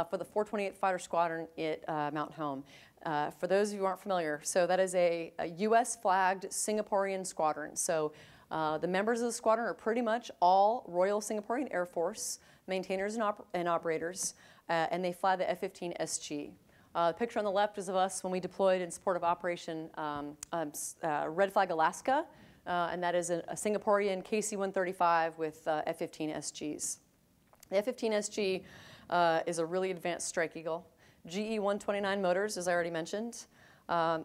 for the 428th Fighter Squadron at Mountain Home. For those of you who aren't familiar, so that is a US-flagged Singaporean squadron. So the members of the squadron are pretty much all Royal Singaporean Air Force maintainers and operators, and they fly the F-15SG. The picture on the left is of us when we deployed in support of Operation Red Flag Alaska, and that is a Singaporean KC-135 with F-15SGs. The F-15SG is a really advanced Strike Eagle. GE 129 motors, as I already mentioned.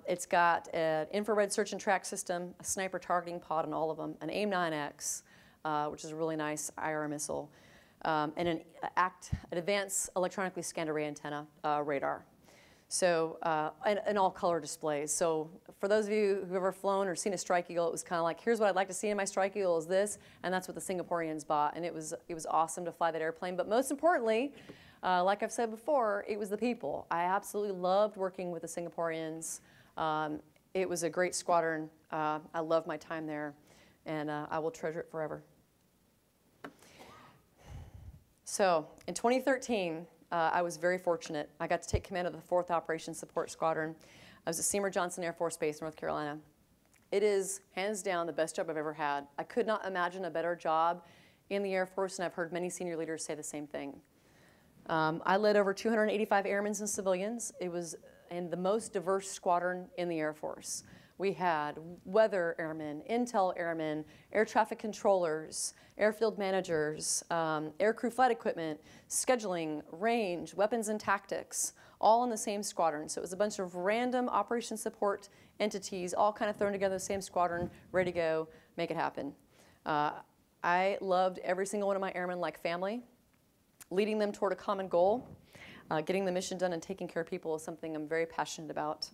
It's got an infrared search and track system, a sniper targeting pod on all of them, an AIM-9X, which is a really nice IR missile, and an advanced electronically scanned array antenna radar. So, and all color displays. So for those of you who've ever flown or seen a Strike Eagle, it was kind of like, here's what I'd like to see in my Strike Eagle is this, and that's what the Singaporeans bought, and it was awesome to fly that airplane. But most importantly, like I've said before, it was the people. I absolutely loved working with the Singaporeans. It was a great squadron. I love my time there, and I will treasure it forever. So in 2013, I was very fortunate. I got to take command of the 4th Operations Support Squadron. I was at Seymour Johnson Air Force Base, North Carolina. It is, hands down, the best job I've ever had. I could not imagine a better job in the Air Force, and I've heard many senior leaders say the same thing. I led over 285 airmen and civilians. It was in the most diverse squadron in the Air Force. We had weather airmen, intel airmen, air traffic controllers, airfield managers, aircrew flight equipment, scheduling, range, weapons and tactics, all in the same squadron. So it was a bunch of random operation support entities, all kind of thrown together in the same squadron, ready to go, make it happen. I loved every single one of my airmen like family. Leading them toward a common goal, getting the mission done and taking care of people is something I'm very passionate about.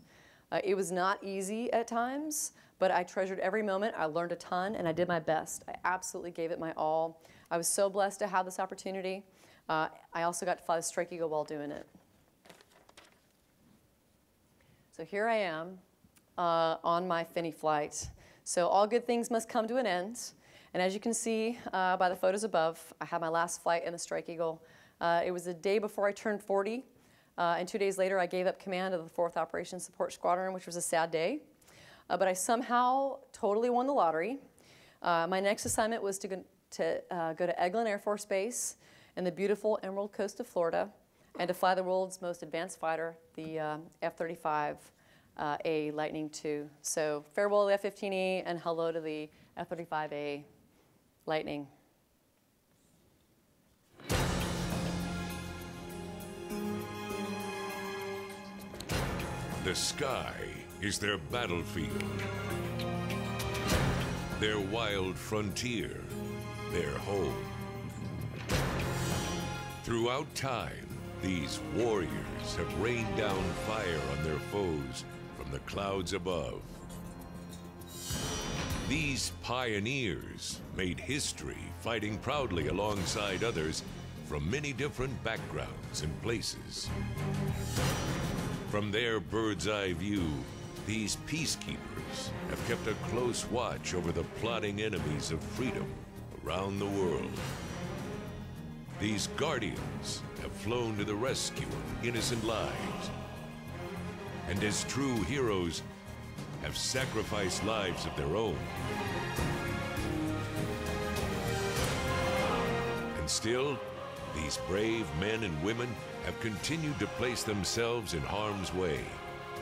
It was not easy at times, but I treasured every moment. I learned a ton, and I did my best. I absolutely gave it my all. I was so blessed to have this opportunity. I also got to fly the Strike Eagle while doing it. So here I am on my Finney flight. So all good things must come to an end. And as you can see by the photos above, I had my last flight in the Strike Eagle. It was the day before I turned 40. And 2 days later, I gave up command of the 4th Operations Support Squadron, which was a sad day. But I somehow totally won the lottery. My next assignment was to go to Eglin Air Force Base in the beautiful Emerald Coast of Florida and to fly the world's most advanced fighter, the F-35A Lightning II. So farewell to the F-15E and hello to the F-35A Lightning. The sky is their battlefield, their wild frontier, their home. Throughout time, these warriors have rained down fire on their foes from the clouds above. These pioneers made history fighting proudly alongside others from many different backgrounds and places. From their bird's eye view, these peacekeepers have kept a close watch over the plotting enemies of freedom around the world. These guardians have flown to the rescue of innocent lives, and as true heroes, have sacrificed lives of their own. And still, these brave men and women have continued to place themselves in harm's way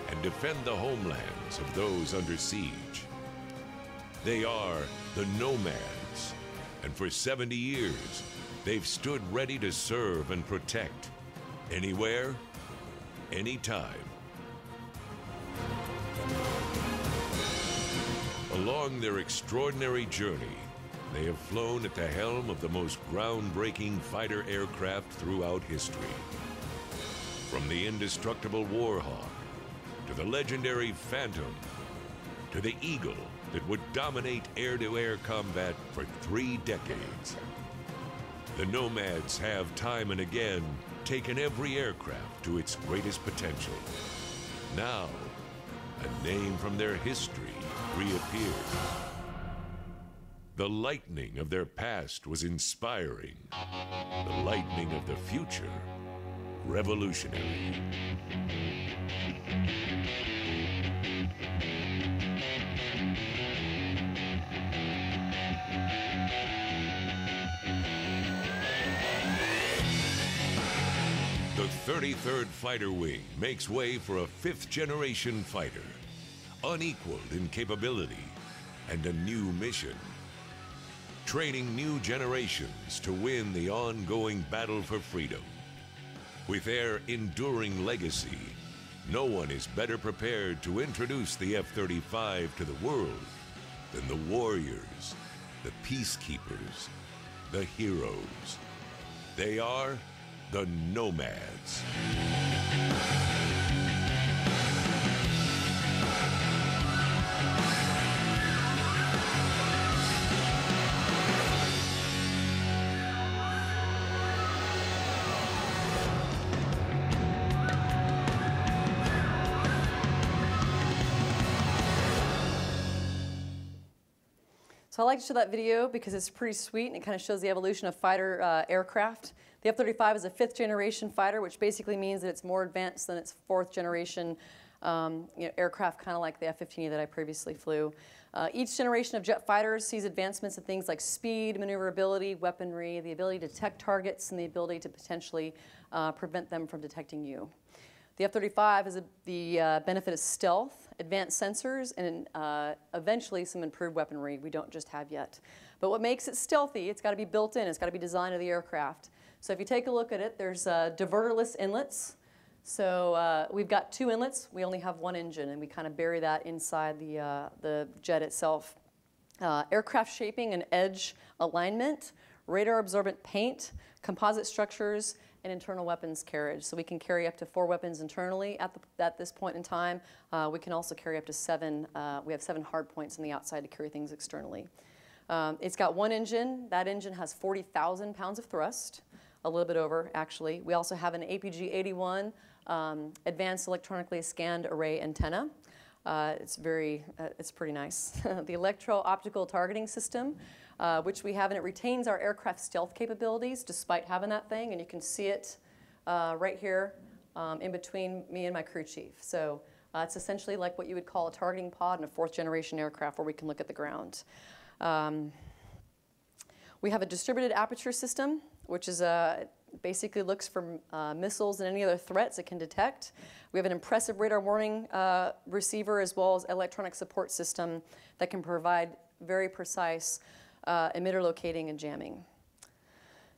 and defend the homelands of those under siege. They are the Nomads, and for 70 years, they've stood ready to serve and protect anywhere, anytime. Along their extraordinary journey, they have flown at the helm of the most groundbreaking fighter aircraft throughout history. From the indestructible Warhawk, to the legendary Phantom, to the Eagle that would dominate air-to-air combat for 3 decades. The Nomads have time and again taken every aircraft to its greatest potential. Now, a name from their history reappears. The lightning of their past was inspiring. The lightning of the future, revolutionary. The 33rd Fighter Wing makes way for a 5th-generation fighter, unequaled in capability and a new mission. Training new generations to win the ongoing battle for freedom. With their enduring legacy, no one is better prepared to introduce the F-35 to the world than the warriors, the peacekeepers, the heroes. They are the Nomads. So I like to show that video because it's pretty sweet and it kind of shows the evolution of fighter aircraft. The F-35 is a 5th-generation fighter, which basically means that it's more advanced than its 4th-generation aircraft, kind of like the F-15E that I previously flew. Each generation of jet fighters sees advancements in things like speed, maneuverability, weaponry, the ability to detect targets, and the ability to potentially prevent them from detecting you. The F-35 has the benefit of stealth, advanced sensors, and eventually some improved weaponry we don't just have yet. But what makes it stealthy, it's got to be built in, it's got to be designed to the aircraft. So if you take a look at it, there's diverterless inlets. So we've got 2 inlets, we only have 1 engine, and we kind of bury that inside the jet itself. Aircraft shaping and edge alignment, radar absorbent paint, composite structures, and internal weapons carriage. So we can carry up to 4 weapons internally at this point in time. We can also carry up to 7. We have 7 hard points on the outside to carry things externally. It's got 1 engine. That engine has 40,000 pounds of thrust, a little bit over actually. We also have an APG-81 advanced electronically scanned array antenna. It's pretty nice. The electro-optical targeting system, which we have, and it retains our aircraft stealth capabilities despite having that thing, and you can see it right here in between me and my crew chief. So it's essentially like what you would call a targeting pod in a 4th-generation aircraft where we can look at the ground. We have a distributed aperture system, which is basically looks for missiles and any other threats it can detect. We have an impressive radar warning receiver as well as electronic support system that can provide very precise emitter locating and jamming.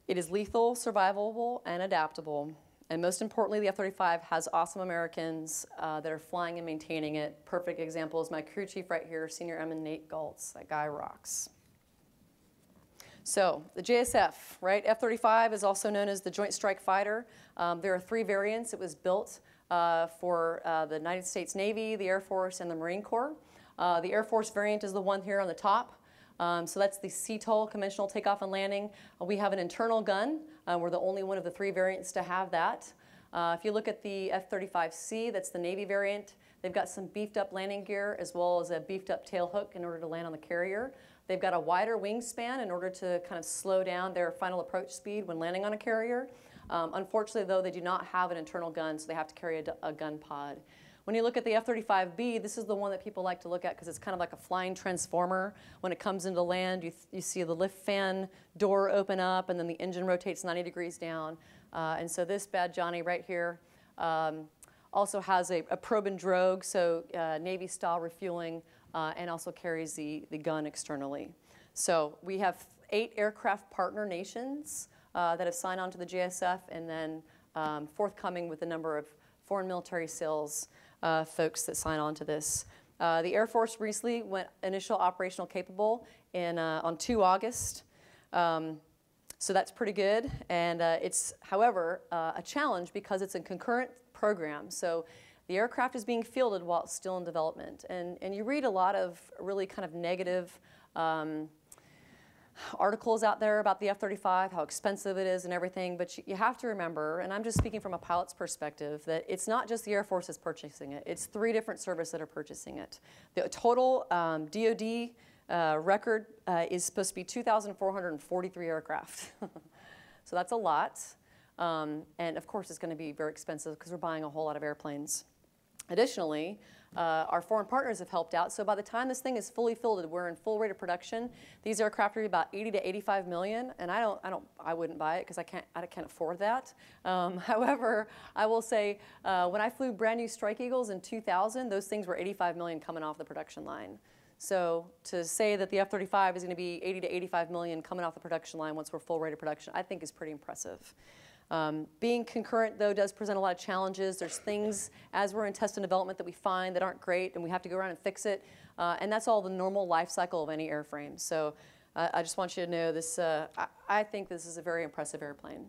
It is lethal, survivable, and adaptable. And most importantly, the F-35 has awesome Americans that are flying and maintaining it. Perfect example is my crew chief right here, Senior Airman Nate Galtz. That guy rocks. So the JSF, right? F-35 is also known as the Joint Strike Fighter. There are 3 variants. It was built for the United States Navy, the Air Force, and the Marine Corps. The Air Force variant is the one here on the top. So that's the CTOL, conventional takeoff and landing. We have an internal gun. We're the only one of the 3 variants to have that. If you look at the F-35C, that's the Navy variant. They've got some beefed up landing gear as well as a beefed up tail hook in order to land on the carrier. They've got a wider wingspan in order to kind of slow down their final approach speed when landing on a carrier. Unfortunately, though, they do not have an internal gun, so they have to carry a gun pod. When you look at the F-35B, this is the one that people like to look at because it's kind of like a flying transformer. When it comes into land, you see the lift fan door open up, and then the engine rotates 90 degrees down. And so this bad Johnny right here also has a probe and drogue, so Navy-style refueling, and also carries the gun externally. So we have 8 aircraft partner nations that have signed on to the GSF, and then forthcoming with a number of foreign military sales folks that sign on to this. The Air Force recently went initial operational capable on 2 August. So that's pretty good. And it's, however, a challenge because it's a concurrent program. So the aircraft is being fielded while it's still in development. And you read a lot of really kind of negative articles out there about the F-35, how expensive it is and everything, but you have to remember, and I'm just speaking from a pilot's perspective, that it's not just the Air Force that's purchasing it. It's 3 different services that are purchasing it. The total DoD record is supposed to be 2,443 aircraft. So that's a lot. And of course, it's going to be very expensive because we're buying a whole lot of airplanes. Additionally, our foreign partners have helped out. So by the time this thing is fully fielded, we're in full rate of production. These aircraft are about 80 to 85 million, and I wouldn't buy it because I can't afford that. However, I will say when I flew brand new Strike Eagles in 2000, those things were 85 million coming off the production line. So to say that the F-35 is going to be 80 to 85 million coming off the production line once we're full rate of production, I think is pretty impressive. Being concurrent, though, does present a lot of challenges. There's things, as we're in test and development, that we find that aren't great, and we have to go around and fix it. And that's all the normal life cycle of any airframe. So I just want you to know this. I think this is a very impressive airplane.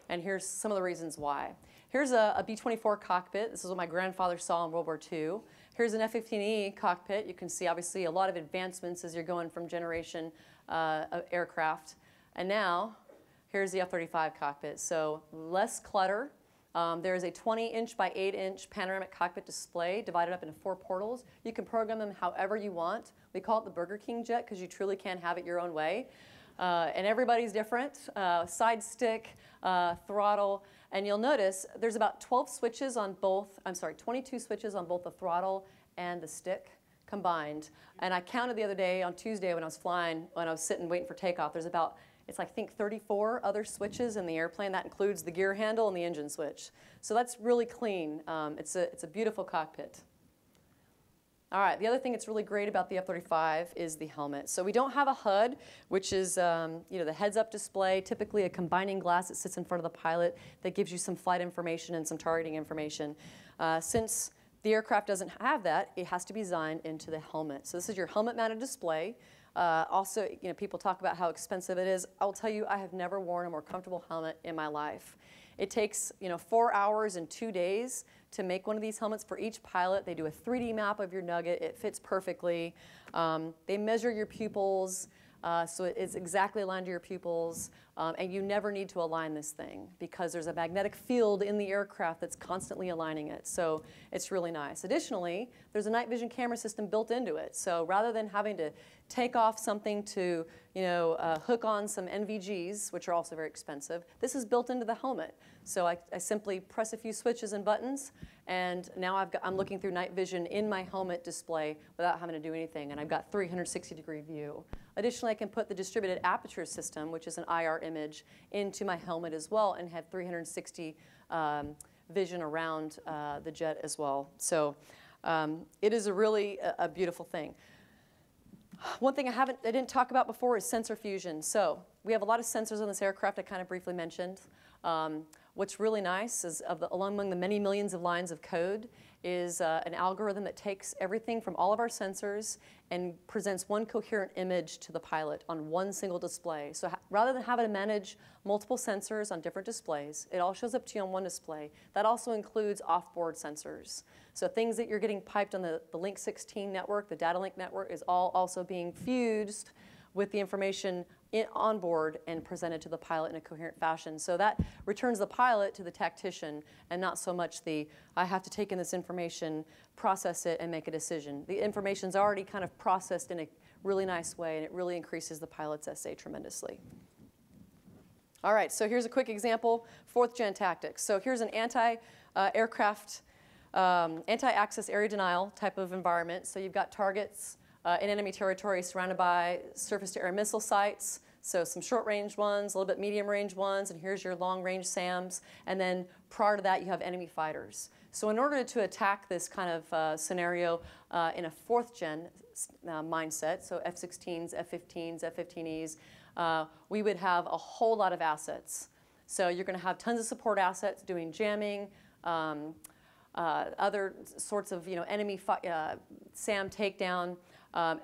And here's some of the reasons why. Here's a B-24 cockpit. This is what my grandfather saw in World War II. Here's an F-15E cockpit. You can see, obviously, a lot of advancements as you're going from generation of aircraft. And now, here's the F-35 cockpit. So less clutter. There is a 20-inch by 8-inch panoramic cockpit display divided up into 4 portals. You can program them however you want. We call it the Burger King jet because you truly can have it your own way. And everybody's different. Side stick, throttle. And you'll notice there's about 12 switches on both, 22 switches on both the throttle and the stick combined. And I counted the other day on Tuesday when I was flying, when I was sitting waiting for takeoff, there's about, it's I think 34 other switches in the airplane. That includes the gear handle and the engine switch. So that's really clean. It's a beautiful cockpit. All right, the other thing that's really great about the F-35 is the helmet. So we don't have a HUD, which is the heads-up display, typically a combining glass that sits in front of the pilot that gives you some flight information and some targeting information. Since the aircraft doesn't have that, it has to be designed into the helmet. So this is your helmet-mounted display. Also, people talk about how expensive it is. I'll tell you, I have never worn a more comfortable helmet in my life. It takes 4 hours and 2 days to make one of these helmets for each pilot. They do a 3D map of your nugget. It fits perfectly. They measure your pupils, so it's exactly aligned to your pupils. And you never need to align this thing because there's a magnetic field in the aircraft that's constantly aligning it. So it's really nice. Additionally, there's a night vision camera system built into it. So rather than having to take off something to hook on some NVGs, which are also very expensive, this is built into the helmet. So I simply press a few switches and buttons, and now I'm looking through night vision in my helmet display without having to do anything, and I've got 360-degree view. Additionally, I can put the distributed aperture system, which is an IR image, into my helmet as well and have 360 vision around the jet as well. So it is really a beautiful thing. One thing I didn't talk about before is sensor fusion. So we have a lot of sensors on this aircraft I kind of briefly mentioned. What's really nice is among the many millions of lines of code is an algorithm that takes everything from all of our sensors and presents one coherent image to the pilot on one single display. So rather than having to manage multiple sensors on different displays, it all shows up to you on one display. That also includes off-board sensors. So things that you're getting piped on the Link 16 network, the data link network, is all also being fused with the information on board and presented to the pilot in a coherent fashion. So that returns the pilot to the tactician and not so much the, I have to take in this information, process it, and make a decision. The information's already kind of processed in a really nice way, and it really increases the pilot's essay tremendously. All right, so here's a quick example, 4th gen tactics. So here's an anti-aircraft, anti-access area denial type of environment. So you've got targets in enemy territory surrounded by surface-to-air missile sites. So some short-range ones, a little bit medium-range ones, and here's your long-range SAMs. And then prior to that, you have enemy fighters. So in order to attack this kind of scenario in a 4th gen mindset, so F-16s, F-15s, F-15Es, we would have a whole lot of assets. So you're going to have tons of support assets doing jamming, other sorts of enemy SAM takedown,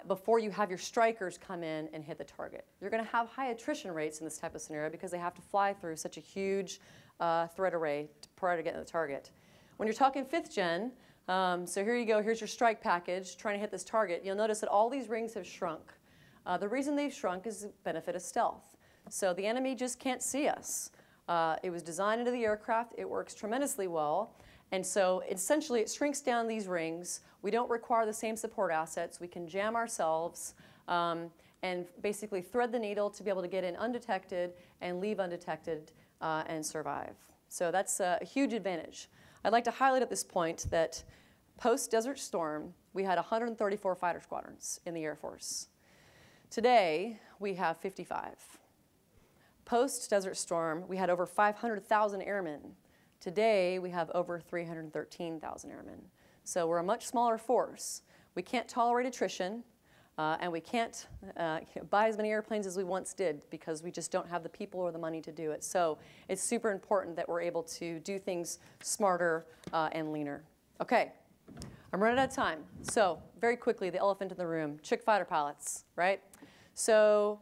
before you have your strikers come in and hit the target. You're going to have high attrition rates in this type of scenario because they have to fly through such a huge threat array prior to getting to the target. When you're talking 5th gen, so here you go, here's your strike package trying to hit this target. You'll notice that all these rings have shrunk. The reason they've shrunk is the benefit of stealth. So the enemy just can't see us. It was designed into the aircraft. It works tremendously well. And so essentially it shrinks down these rings. We don't require the same support assets. We can jam ourselves and basically thread the needle to be able to get in undetected and leave undetected and survive. So that's a huge advantage. I'd like to highlight at this point that post-Desert Storm, we had 134 fighter squadrons in the Air Force. Today, we have 55. Post-Desert Storm, we had over 500,000 airmen. Today, we have over 313,000 airmen. So we're a much smaller force. We can't tolerate attrition, and we can't buy as many airplanes as we once did because we just don't have the people or the money to do it. So it's super important that we're able to do things smarter and leaner. Okay, I'm running out of time. So very quickly, the elephant in the room, chick fighter pilots, right? So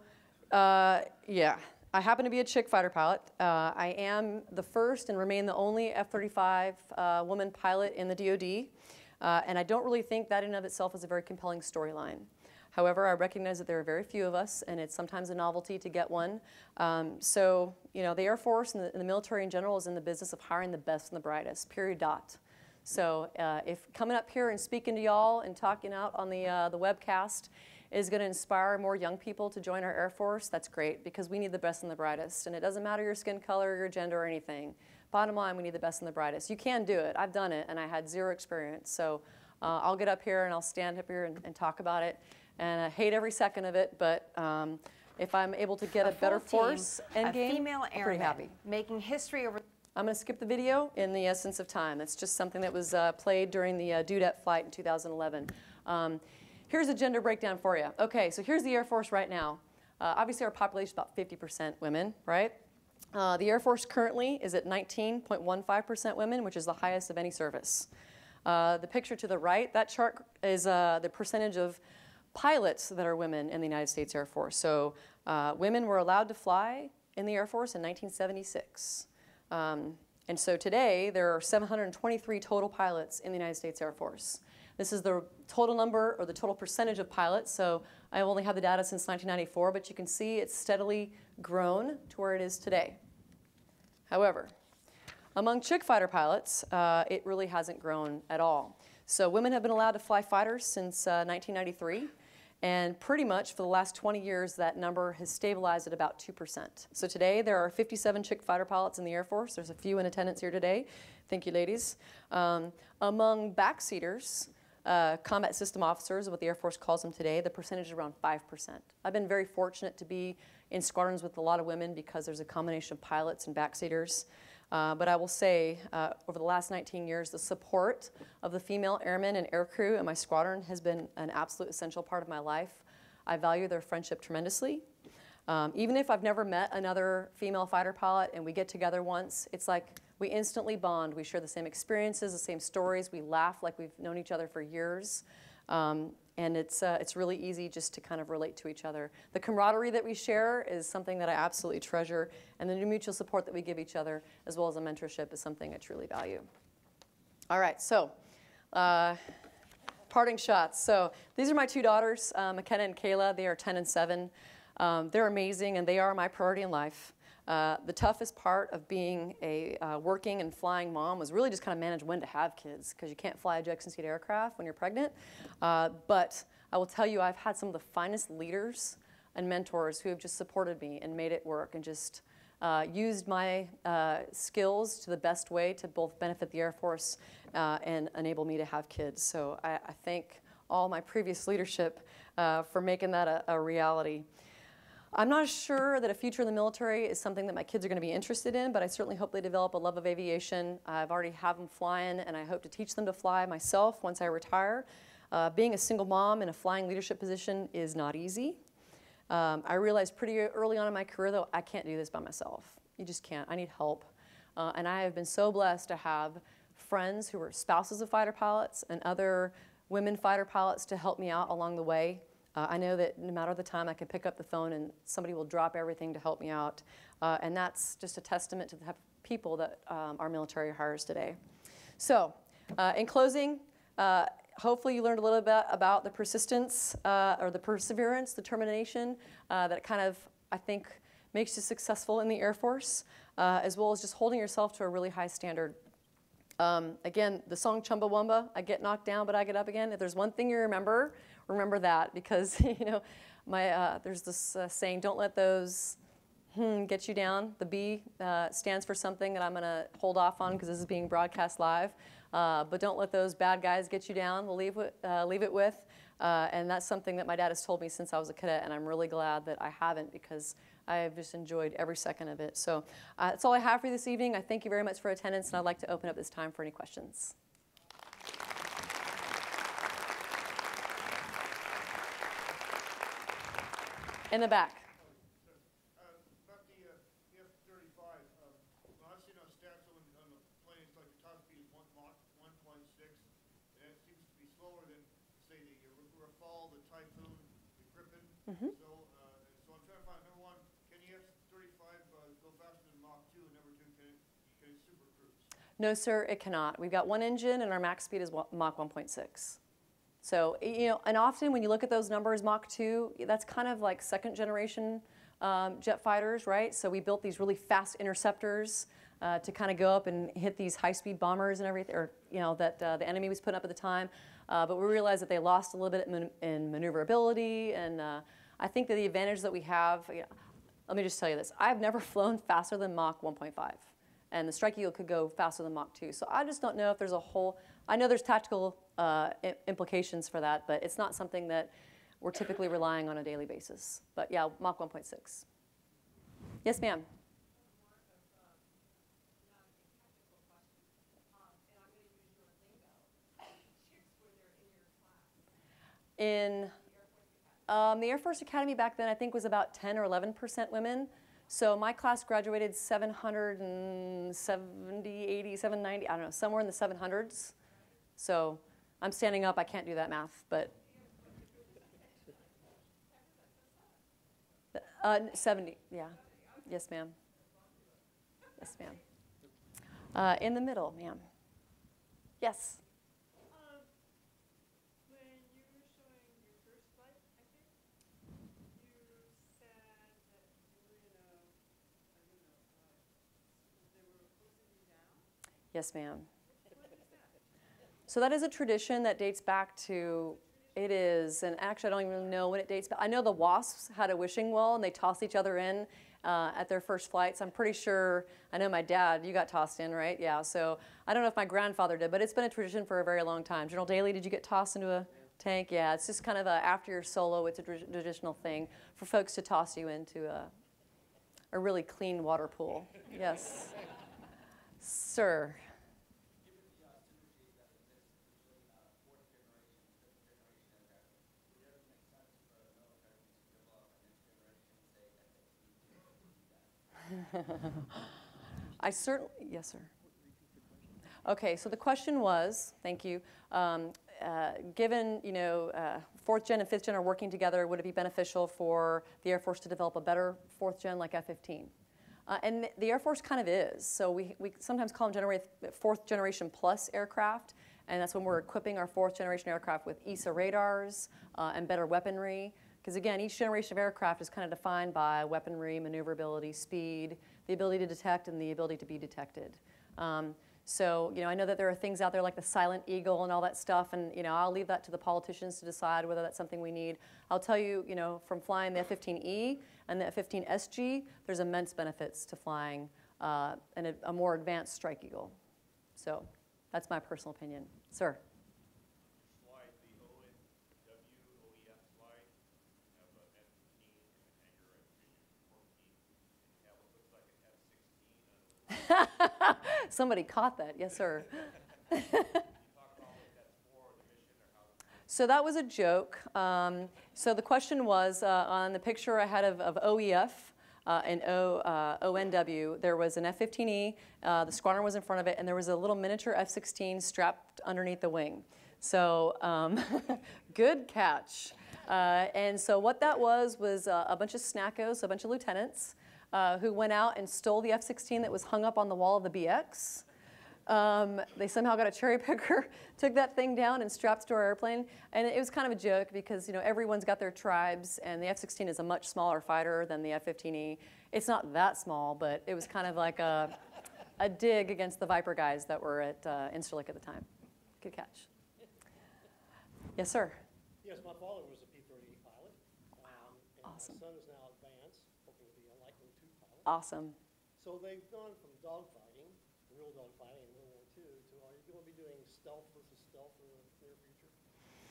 yeah. I happen to be a chick fighter pilot. I am the first and remain the only F-35 woman pilot in the DoD, and I don't really think that in and of itself is a very compelling storyline. However, I recognize that there are very few of us, and it's sometimes a novelty to get one. So, the Air Force and the military in general is in the business of hiring the best and the brightest, period, dot. So if coming up here and speaking to y'all and talking out on the webcast is going to inspire more young people to join our Air Force, that's great, because we need the best and the brightest. And it doesn't matter your skin color, your gender, or anything. Bottom line, we need the best and the brightest. You can do it. I've done it, and I had zero experience. So I'll get up here, and I'll stand up here and talk about it. And I hate every second of it, but if I'm able to get a better force end game, female I'm pretty happy. Making history over. I'm going to skip the video in the essence of time. It's just something that was played during the Dudette flight in 2011. Here's a gender breakdown for you. Okay, so here's the Air Force right now. Obviously, our population is about 50% women, right? The Air Force currently is at 19.15% women, which is the highest of any service. The picture to the right, that chart is the percentage of pilots that are women in the United States Air Force. So women were allowed to fly in the Air Force in 1976. And so today, there are 723 total pilots in the United States Air Force. This is the total number or the total percentage of pilots. So I only have the data since 1994, but you can see it's steadily grown to where it is today. However, among chick fighter pilots, it really hasn't grown at all. So women have been allowed to fly fighters since 1993. And pretty much for the last 20 years, that number has stabilized at about 2%. So today, there are 57 chick fighter pilots in the Air Force. There's a few in attendance here today. Thank you, ladies. Among backseaters, combat system officers, what the Air Force calls them today, the percentage is around 5%. I've been very fortunate to be in squadrons with a lot of women because there's a combination of pilots and backseaters. But I will say, over the last 19 years, the support of the female airmen and aircrew in my squadron has been an absolute essential part of my life. I value their friendship tremendously. Even if I've never met another female fighter pilot and we get together once, it's like We instantly bond. We share the same experiences, the same stories. We laugh like we've known each other for years. And it's really easy just to kind of relate to each other. The camaraderie that we share is something that I absolutely treasure, and the mutual support that we give each other, as well as a mentorship, is something I truly value. All right, so parting shots. So these are my two daughters, McKenna and Kayla. They are 10 and 7. They're amazing, and they are my priority in life. The toughest part of being a working and flying mom was really just kind of manage when to have kids, because you can't fly ejection seat aircraft when you're pregnant. But I will tell you, I've had some of the finest leaders and mentors who have just supported me and made it work, and just used my skills to the best way to both benefit the Air Force and enable me to have kids. So I thank all my previous leadership for making that a reality. I'm not sure that a future in the military is something that my kids are going to be interested in, but I certainly hope they develop a love of aviation. I've already have them flying, and I hope to teach them to fly myself once I retire. Being a single mom in a flying leadership position is not easy. I realized pretty early on in my career, though, I can't do this by myself. You just can't. I need help. And I have been so blessed to have friends who are spouses of fighter pilots and other women fighter pilots to help me out along the way. I know that no matter the time, I can pick up the phone and somebody will drop everything to help me out. And that's just a testament to the type of people that our military hires today. So in closing, hopefully you learned a little bit about the persistence or the perseverance, determination that kind of, I think, makes you successful in the Air Force, as well as just holding yourself to a really high standard. Again, the song Chumbawamba, I get knocked down, but I get up again. If there's one thing you remember that, because you know, there's this saying, don't let those get you down. The B stands for something that I'm going to hold off on because this is being broadcast live. But don't let those bad guys get you down. We'll leave it with. And that's something that my dad has told me since I was a cadet, and I'm really glad that I haven't, because I have just enjoyed every second of it. So that's all I have for you this evening. I thank you very much for attendance, and I'd like to open up this time for any questions. In the back. About the F-35, I've seen on stats on the planes, like the top speed is Mach 1.6, and it seems to be slower than, say, the Rafale, the Typhoon, the Gripen. So I'm trying to find, number one, can the F-35 go faster than Mach 2, and number two, can it super cruise? No, sir, it cannot. We've got one engine, and our max speed is Mach 1.6. So, you know, and often when you look at those numbers, Mach 2, that's kind of like second generation jet fighters, right? So we built these really fast interceptors to kind of go up and hit these high-speed bombers and everything, or, you know, that the enemy was putting up at the time. But we realized that they lost a little bit in maneuverability, and I think that the advantage that we have, you know, let me just tell you this. I've never flown faster than Mach 1.5. And the Strike Eagle could go faster than Mach 2. So I just don't know if there's a whole, I know there's tactical implications for that, but it's not something that we're typically relying on a daily basis. But yeah, Mach 1.6. Yes, ma'am. In the Air Force Academy back then, I think was about 10 or 11% women. So my class graduated 770, 80, 790, I don't know, somewhere in the 700s. So I'm standing up, I can't do that math, but 70, yeah. Yes, ma'am. Yes, ma'am. In the middle, ma'am. Yes. Yes, ma'am. So that is a tradition that dates back to, it is, and actually I don't even know when it dates back. I know the WASPs had a wishing well and they tossed each other in at their first flights. I'm pretty sure, I know my dad, you got tossed in, right? Yeah, so I don't know if my grandfather did, but it's been a tradition for a very long time. General Daly, did you get tossed into a tank? Yeah, it's just kind of after your solo, it's a traditional thing for folks to toss you into a really clean water pool. Yes. Sir. I certainly, yes, sir. Okay, so the question was, thank you, given, you know, fourth gen and fifth gen are working together, would it be beneficial for the Air Force to develop a better fourth gen like F-15? And the Air Force kind of is. So we sometimes call them fourth generation plus aircraft, and that's when we're equipping our fourth generation aircraft with ESA radars and better weaponry. Because again, each generation of aircraft is kind of defined by weaponry, maneuverability, speed, the ability to detect, and the ability to be detected. So, you know, I know that there are things out there like the Silent Eagle and all that stuff, and, you know, I'll leave that to the politicians to decide whether that's something we need. I'll tell you, you know, from flying the F-15E and the F-15SG, there's immense benefits to flying a more advanced Strike Eagle. So that's my personal opinion. Sir? Slide, the ONW, OEF slide, you have a F-15 and you're at Vision 14. You have what looks like an F-16. Somebody caught that. Yes, sir. Can you talk about what that's for, the mission, or how? So that was a joke. So the question was, on the picture I had of OEF and ONW, there was an F-15E, the squadron was in front of it, and there was a little miniature F-16 strapped underneath the wing. So good catch. And so what that was a bunch of snackos, a bunch of lieutenants, who went out and stole the F-16 that was hung up on the wall of the BX. They somehow got a cherry picker, took that thing down and strapped it to our airplane. And it was kind of a joke because, you know, everyone's got their tribes, and the F-16 is a much smaller fighter than the F-15E. It's not that small, but it was kind of like a dig against the Viper guys that were at Incirlik at the time. Good catch. Yes, sir. Yes, my father was a P-30 pilot. And Awesome. My son is now advanced, hoping to be a Lightning II pilot. Awesome. So they've gone from dogfighting, real dogfighting in World War II, to are you going to be doing stealth versus stealth in the near future?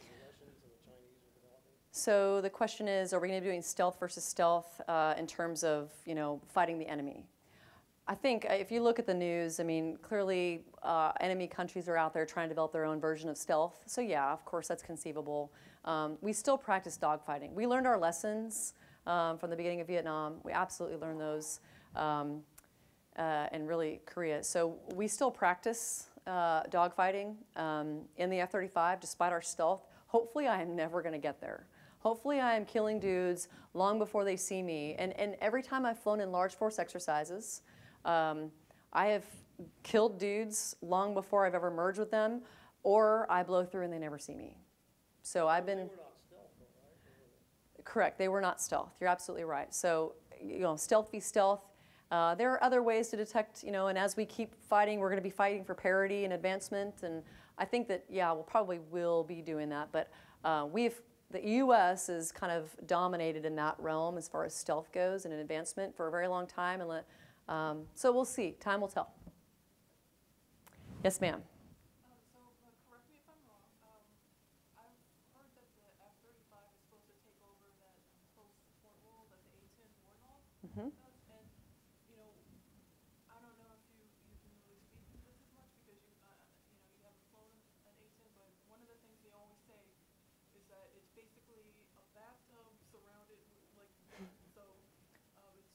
The Russians and the Chinese are developing. So the question is, are we going to be doing stealth versus stealth in terms of, you know, fighting the enemy? I think if you look at the news, I mean, clearly enemy countries are out there trying to develop their own version of stealth. So yeah, of course, that's conceivable. We still practice dogfighting. We learned our lessons from the beginning of Vietnam. We absolutely learned those, and really Korea. So we still practice dogfighting in the F-35, despite our stealth. Hopefully, I am never going to get there. Hopefully, I am killing dudes long before they see me. And every time I've flown in large force exercises, I have killed dudes long before I've ever merged with them, or I blow through and they never see me. So I've been... They were not stealth, though, right? Correct. They were not stealth. You're absolutely right. So, you know, stealth v stealth. There are other ways to detect, you know, and as we keep fighting, we're going to be fighting for parity and advancement. And I think that, yeah, we'll probably will be doing that. But the U.S. is kind of dominated in that realm as far as stealth goes and in advancement for a very long time. And so we'll see. Time will tell. Yes, ma'am. So correct me if I'm wrong. I've heard that the F-35 is supposed to take over that close support role that the A-10 Warthog does. And, you know, I don't know if you can really speak to this as much because you haven't flown an A-10, but one of the things they always say is that it's basically a bathtub surrounded with, like, so it's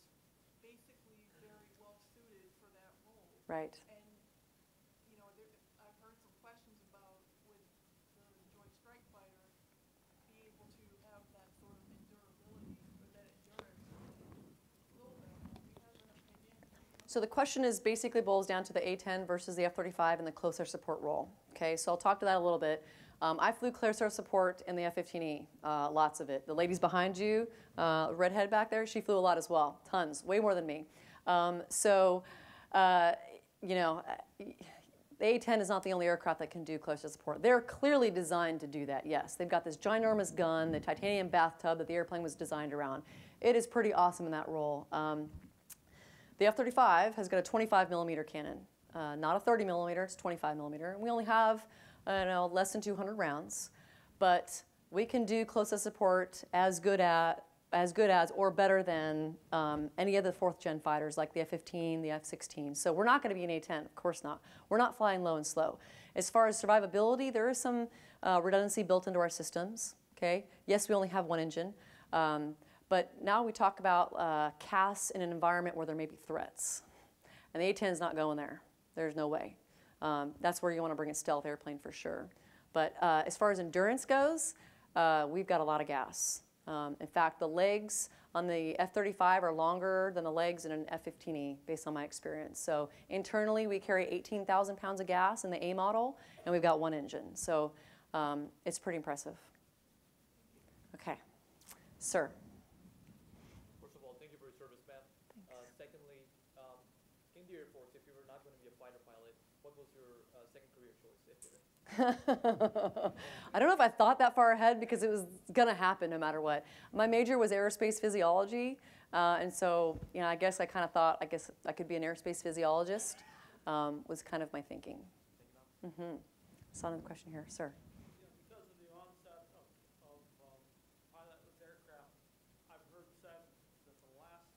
basically very well suited for that role. Right. And, you know, I've heard some questions about would the Joint Strike Fighter be able to have that sort of endurability or that endurance a little bit. Do you have an opinion? So the question is basically boils down to the A-10 versus the F-35 and the close air support role. Okay, so I'll talk to that a little bit. I flew close air support in the F-15E, lots of it. The ladies behind you, redhead back there, she flew a lot as well, tons, way more than me. You know, the A-10 is not the only aircraft that can do close air support. They're clearly designed to do that, yes. They've got this ginormous gun, the titanium bathtub that the airplane was designed around. It is pretty awesome in that role. The F-35 has got a 25 millimeter cannon, not a 30 millimeter, it's 25 millimeter. And we only have, I don't know, less than 200 rounds, but we can do close air support as good as or better than any of the fourth gen fighters like the F-15, the F-16. So we're not going to be an A-10, of course not. We're not flying low and slow. As far as survivability, there is some redundancy built into our systems. Okay, yes, we only have one engine. But now we talk about CAS in an environment where there may be threats. And the A-10 is not going there. There's no way. That's where you want to bring a stealth airplane for sure. But as far as endurance goes, we've got a lot of gas. In fact, the legs on the F-35 are longer than the legs in an F-15E, based on my experience. So internally, we carry 18,000 pounds of gas in the A model, and we've got one engine. So it's pretty impressive. Okay, sir. First of all, thank you for your service, ma'am. Secondly, in the Air Force, if you were not going to be a fighter pilot, what was your second career choice, if you did? I don't know if I thought that far ahead because it was going to happen no matter what. My major was aerospace physiology, and so I guess I kind of thought I guess I could be an aerospace physiologist. Was kind of my thinking. Saw another question here, sir. Because of the onset of pilotless aircraft, I've heard said that the last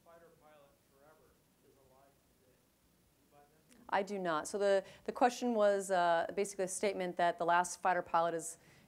fighter pilot forever is alive today. Do you buy that? I do not. So the question was basically a statement that the last fighter pilot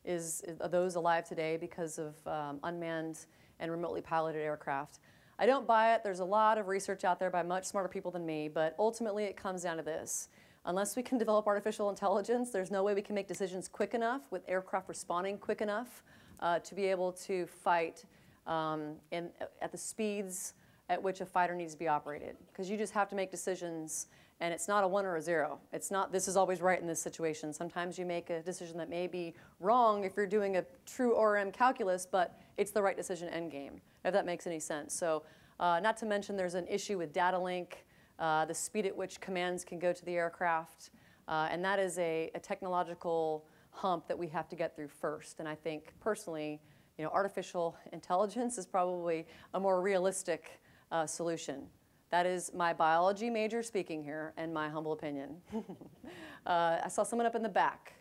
is those alive today because of unmanned and remotely piloted aircraft. I don't buy it. There's a lot of research out there by much smarter people than me, but ultimately it comes down to this. Unless we can develop artificial intelligence, there's no way we can make decisions quick enough with aircraft responding quick enough to be able to fight at the speeds at which a fighter needs to be operated. Because you just have to make decisions, and it's not a 1 or a 0. It's not, this is always right in this situation. Sometimes you make a decision that may be wrong if you're doing a true ORM calculus, but it's the right decision end game, if that makes any sense. So not to mention there's an issue with data link, the speed at which commands can go to the aircraft, and that is a technological hump that we have to get through first. And I think personally, artificial intelligence is probably a more realistic solution. That is my biology major speaking here, and my humble opinion. I saw someone up in the back.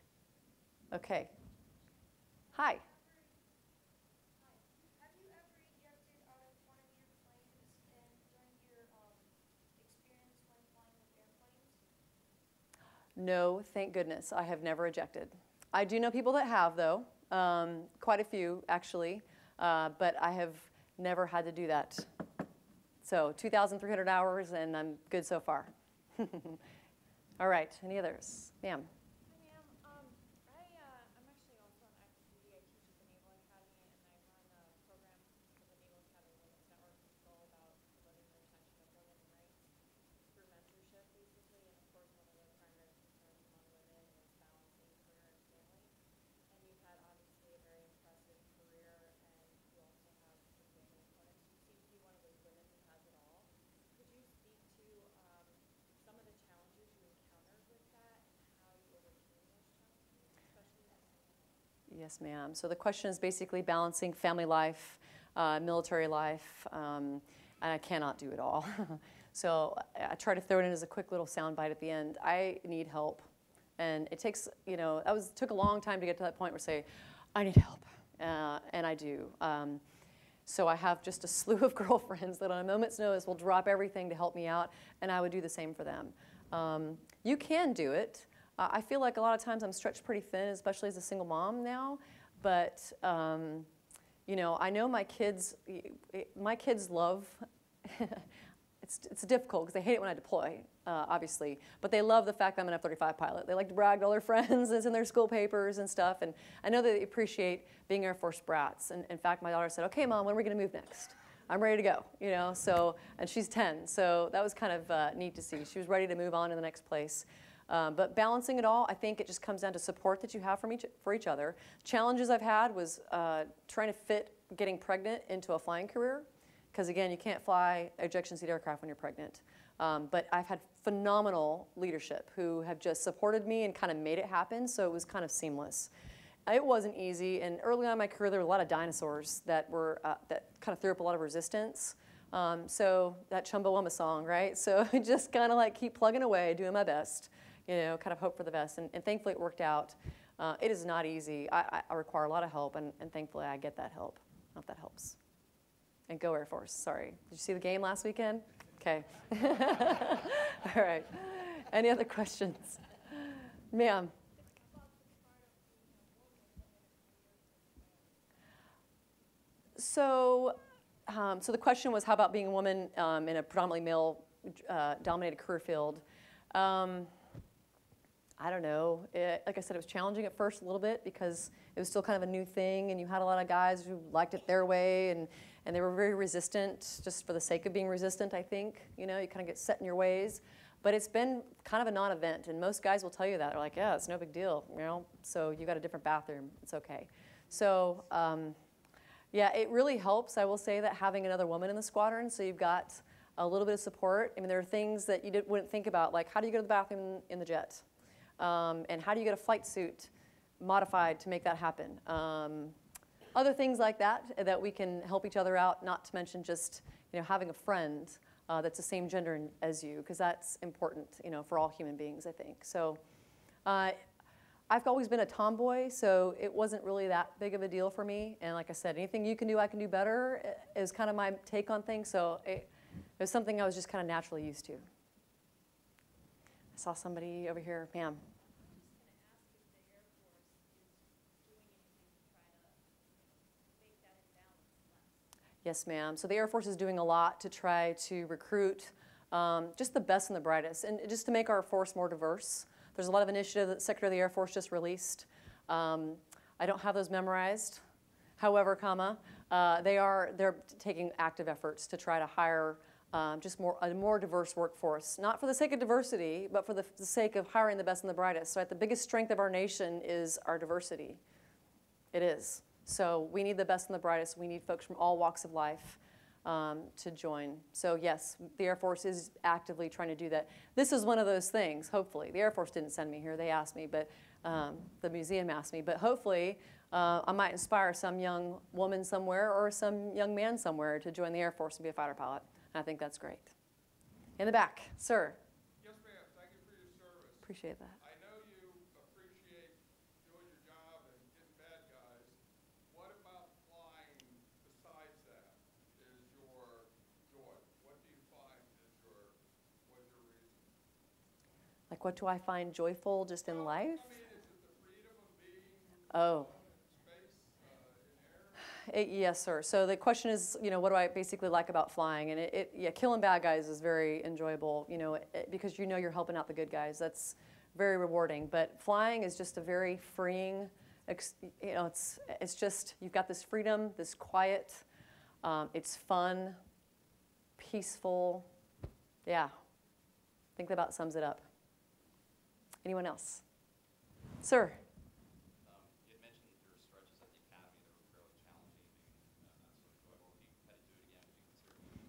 Okay. Hi. Have you ever ejected out of one of your planes during your experience when flying with airplanes? No, thank goodness. I have never ejected. I do know people that have, though. Quite a few, actually. But I have never had to do that. So 2,300 hours, and I'm good so far. All right, any others? Ma'am. Hi, ma'am. I'm actually also an active duty. I teach at the Naval Academy, and I run a program for the Naval Academy Women's Network. It's all about promoting the retention of women's rights through mentorship, basically. And of course, one of the primary concerns among women is balancing career and family. And you've had obviously a very impressive career, and you also have some family components. You seem to be one of those women who has it all. Could you speak to some of the challenges you encountered with that and how you overcame those challenges, especially as a woman? Yes, ma'am. So the question is basically balancing family life, military life, and I cannot do it all. So I try to throw it in as a quick little soundbite at the end. I need help. And it takes, took a long time to get to that point where I say, I need help, and I do. So I have just a slew of girlfriends that on a moment's notice will drop everything to help me out, and I would do the same for them. You can do it. I feel like a lot of times I'm stretched pretty thin, especially as a single mom now, but I know my kids love, it's difficult because they hate it when I deploy, obviously, but they love the fact that I'm an F-35 pilot. They like to brag to all their friends, it's in their school papers and stuff, and I know they appreciate being Air Force brats. And in fact, my daughter said, okay, Mom, when are we gonna move next? I'm ready to go, so, and she's 10, so that was kind of neat to see. She was ready to move on to the next place. But balancing it all, I think it just comes down to support that you have for each other. Challenges I've had was trying to fit getting pregnant into a flying career, because again, you can't fly ejection seat aircraft when you're pregnant. But I've had phenomenal leadership who have just supported me and kind of made it happen, so it was kind of seamless. It wasn't easy, and early on in my career, there were a lot of dinosaurs that were that kind of threw up a lot of resistance. So that Chumbawamba song, right? So just kind of like keep plugging away, doing my best, kind of hope for the best, and thankfully it worked out. It is not easy. I require a lot of help, and thankfully I get that help. I hope that helps. And go Air Force, sorry. Did you see the game last weekend? Okay. All right. Any other questions? Ma'am. So the question was, how about being a woman in a predominantly male-dominated career field? I don't know. Like I said, it was challenging at first a little bit because it was still kind of a new thing, and you had a lot of guys who liked it their way, and they were very resistant just for the sake of being resistant, I think. You know, you kind of get set in your ways. But it's been kind of a non-event, and most guys will tell you that. They're like, yeah, it's no big deal, you know, so you got a different bathroom, it's okay. So, yeah, it really helps, I will say, that having another woman in the squadron, so you've got a little bit of support. I mean, there are things that you wouldn't think about, like how do you go to the bathroom in the jet? And how do you get a flight suit modified to make that happen? Other things like that we can help each other out, not to mention just, you know, having a friend that's the same gender as you, because that's important, you know, for all human beings, I think. So I've always been a tomboy, so it wasn't really that big of a deal for me. And like I said, anything you can do, I can do better is kind of my take on things. So it was something I was just kind of naturally used to. I saw somebody over here, ma'am. Yes, ma'am. So the Air Force is doing a lot to try to recruit just the best and the brightest, and just to make our force more diverse. There's a lot of initiative that the Secretary of the Air Force just released. I don't have those memorized. However, they're taking active efforts to try to hire just a more diverse workforce, not for the sake of diversity, but for the sake of hiring the best and the brightest. So the biggest strength of our nation is our diversity. It is. So we need the best and the brightest. We need folks from all walks of life to join. So yes, the Air Force is actively trying to do that. This is one of those things, hopefully. The Air Force didn't send me here. They asked me, but the museum asked me. But hopefully, I might inspire some young woman somewhere or some young man somewhere to join the Air Force and be a fighter pilot. And I think that's great. In the back, sir. Yes, ma'am. Thank you for your service. Appreciate that. I know you appreciate doing your job and getting bad guys. What about flying besides that is your joy? What do you find is what's your reason? Like, what do I find joyful just in life? I mean, is it the freedom of being Oh. in space, in air? Yes, sir. So the question is, you know, what do I basically like about flying? And yeah, killing bad guys is very enjoyable, you know, because you know you're helping out the good guys. That's very rewarding. But flying is just a very freeing, you know, it's just, you've got this freedom, this quiet, it's fun, peaceful. Yeah, I think that about sums it up. Anyone else? Sir? You had mentioned there were stretches at the academy that were fairly challenging and not so enjoyable. If you had to do it again, would you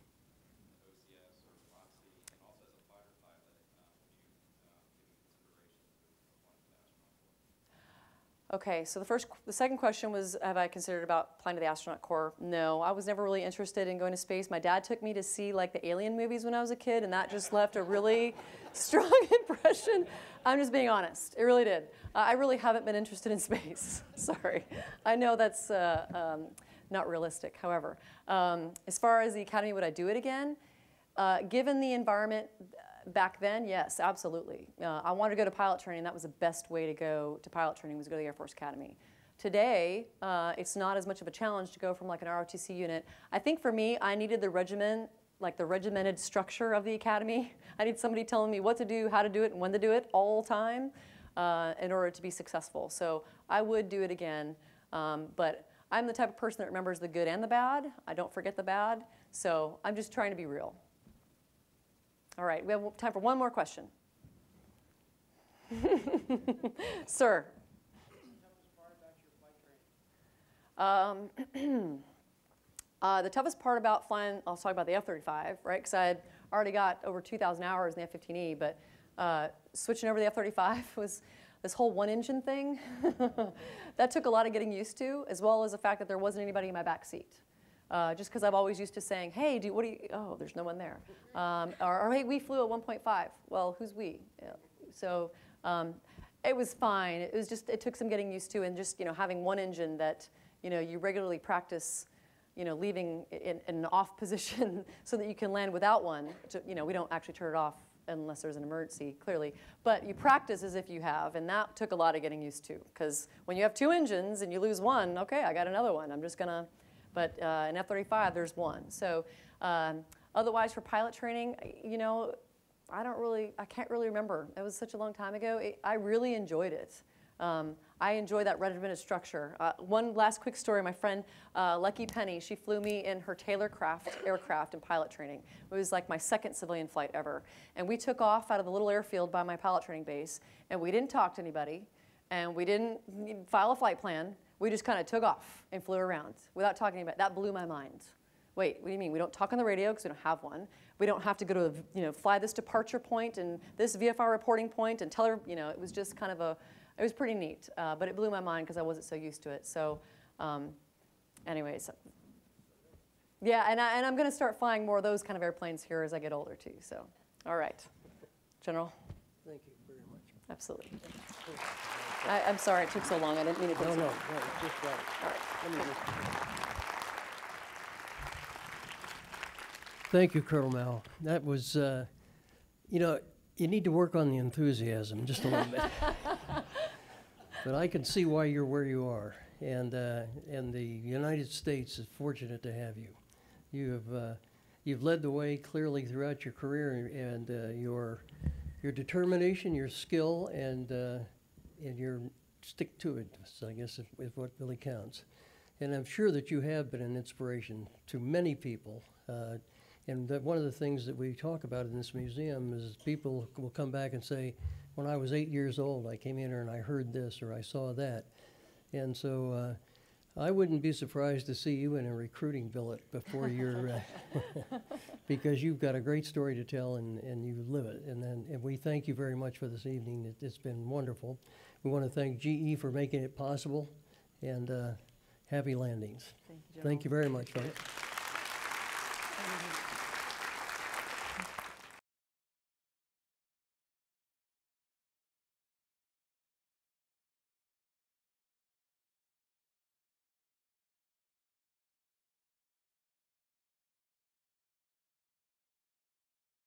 consider OCS or ROTC? And also as a fighter pilot, would you give consideration to applying to the astronaut corps? Okay, so the second question was, have I considered about applying to the astronaut corps? No, I was never really interested in going to space. My dad took me to see like the Alien movies when I was a kid, and that just left a really strong impression. I'm just being honest. It really did. I really haven't been interested in space. Sorry. I know that's not realistic. However, as far as the academy, would I do it again? Given the environment back then, yes, absolutely. I wanted to go to pilot training. That was the best way to go to pilot training, was to go to the Air Force Academy. Today, it's not as much of a challenge to go from like an ROTC unit. I think for me, I needed the regiment, like the regimented structure of the academy. I need somebody telling me what to do, how to do it, and when to do it all the time in order to be successful. So I would do it again, but I'm the type of person that remembers the good and the bad. I don't forget the bad, so I'm just trying to be real. All right, we have time for one more question. Sir? The toughest part about flying, I'll talk about the F-35, right? Because I had already got over 2,000 hours in the F-15E, but switching over to the F-35 was this whole one-engine thing. That took a lot of getting used to, as well as the fact that there wasn't anybody in my back seat. Just because I'm always used to saying, hey, oh, there's no one there. Or hey, we flew at 1.5. Well, who's we? Yeah. So it was fine. It was just, it took some getting used to, and just, you know, having one engine that, you know, you regularly practice, you know, leaving in an off position so that you can land without one. You know, we don't actually turn it off unless there's an emergency, clearly. But you practice as if you have, and that took a lot of getting used to. Because when you have two engines and you lose one, okay, I got another one. I'm just gonna, but in F-35, there's one. So otherwise, for pilot training, you know, I can't really remember. It was such a long time ago. I really enjoyed it. I enjoy that regimented structure. One last quick story, my friend Lucky Penny, she flew me in her Taylor aircraft in pilot training. It was like my second civilian flight ever. And we took off out of the little airfield by my pilot training base, and we didn't talk to anybody, and we didn't file a flight plan. We just kind of took off and flew around without talking to anybody. That blew my mind. Wait, what do you mean? We don't talk on the radio because we don't have one. We don't have to go to, fly this departure point and this VFR reporting point and tell her, it was just kind of it was pretty neat. But it blew my mind because I wasn't so used to it. So anyways, yeah, and I'm going to start flying more of those kind of airplanes here as I get older too. So, all right, General. Thank you very much. Absolutely. I'm sorry it took so long. I didn't mean it to take so long. No, just right. All right. Let me just... Thank you, Colonel Mao. That was, you need to work on the enthusiasm just a little bit. But I can see why you're where you are, and the United States is fortunate to have you. You've led the way clearly throughout your career, and your determination, your skill, and your stick-to-itiveness, I guess, is what really counts. And I'm sure that you have been an inspiration to many people. And that one of the things that we talk about in this museum is people will come back and say, when I was 8 years old, I came in here and I heard this or I saw that. And so I wouldn't be surprised to see you in a recruiting billet before you're, because you've got a great story to tell and you live it. And we thank you very much for this evening. It's been wonderful. We want to thank GE for making it possible, and happy landings. Thank you, General. Thank you very much, folks.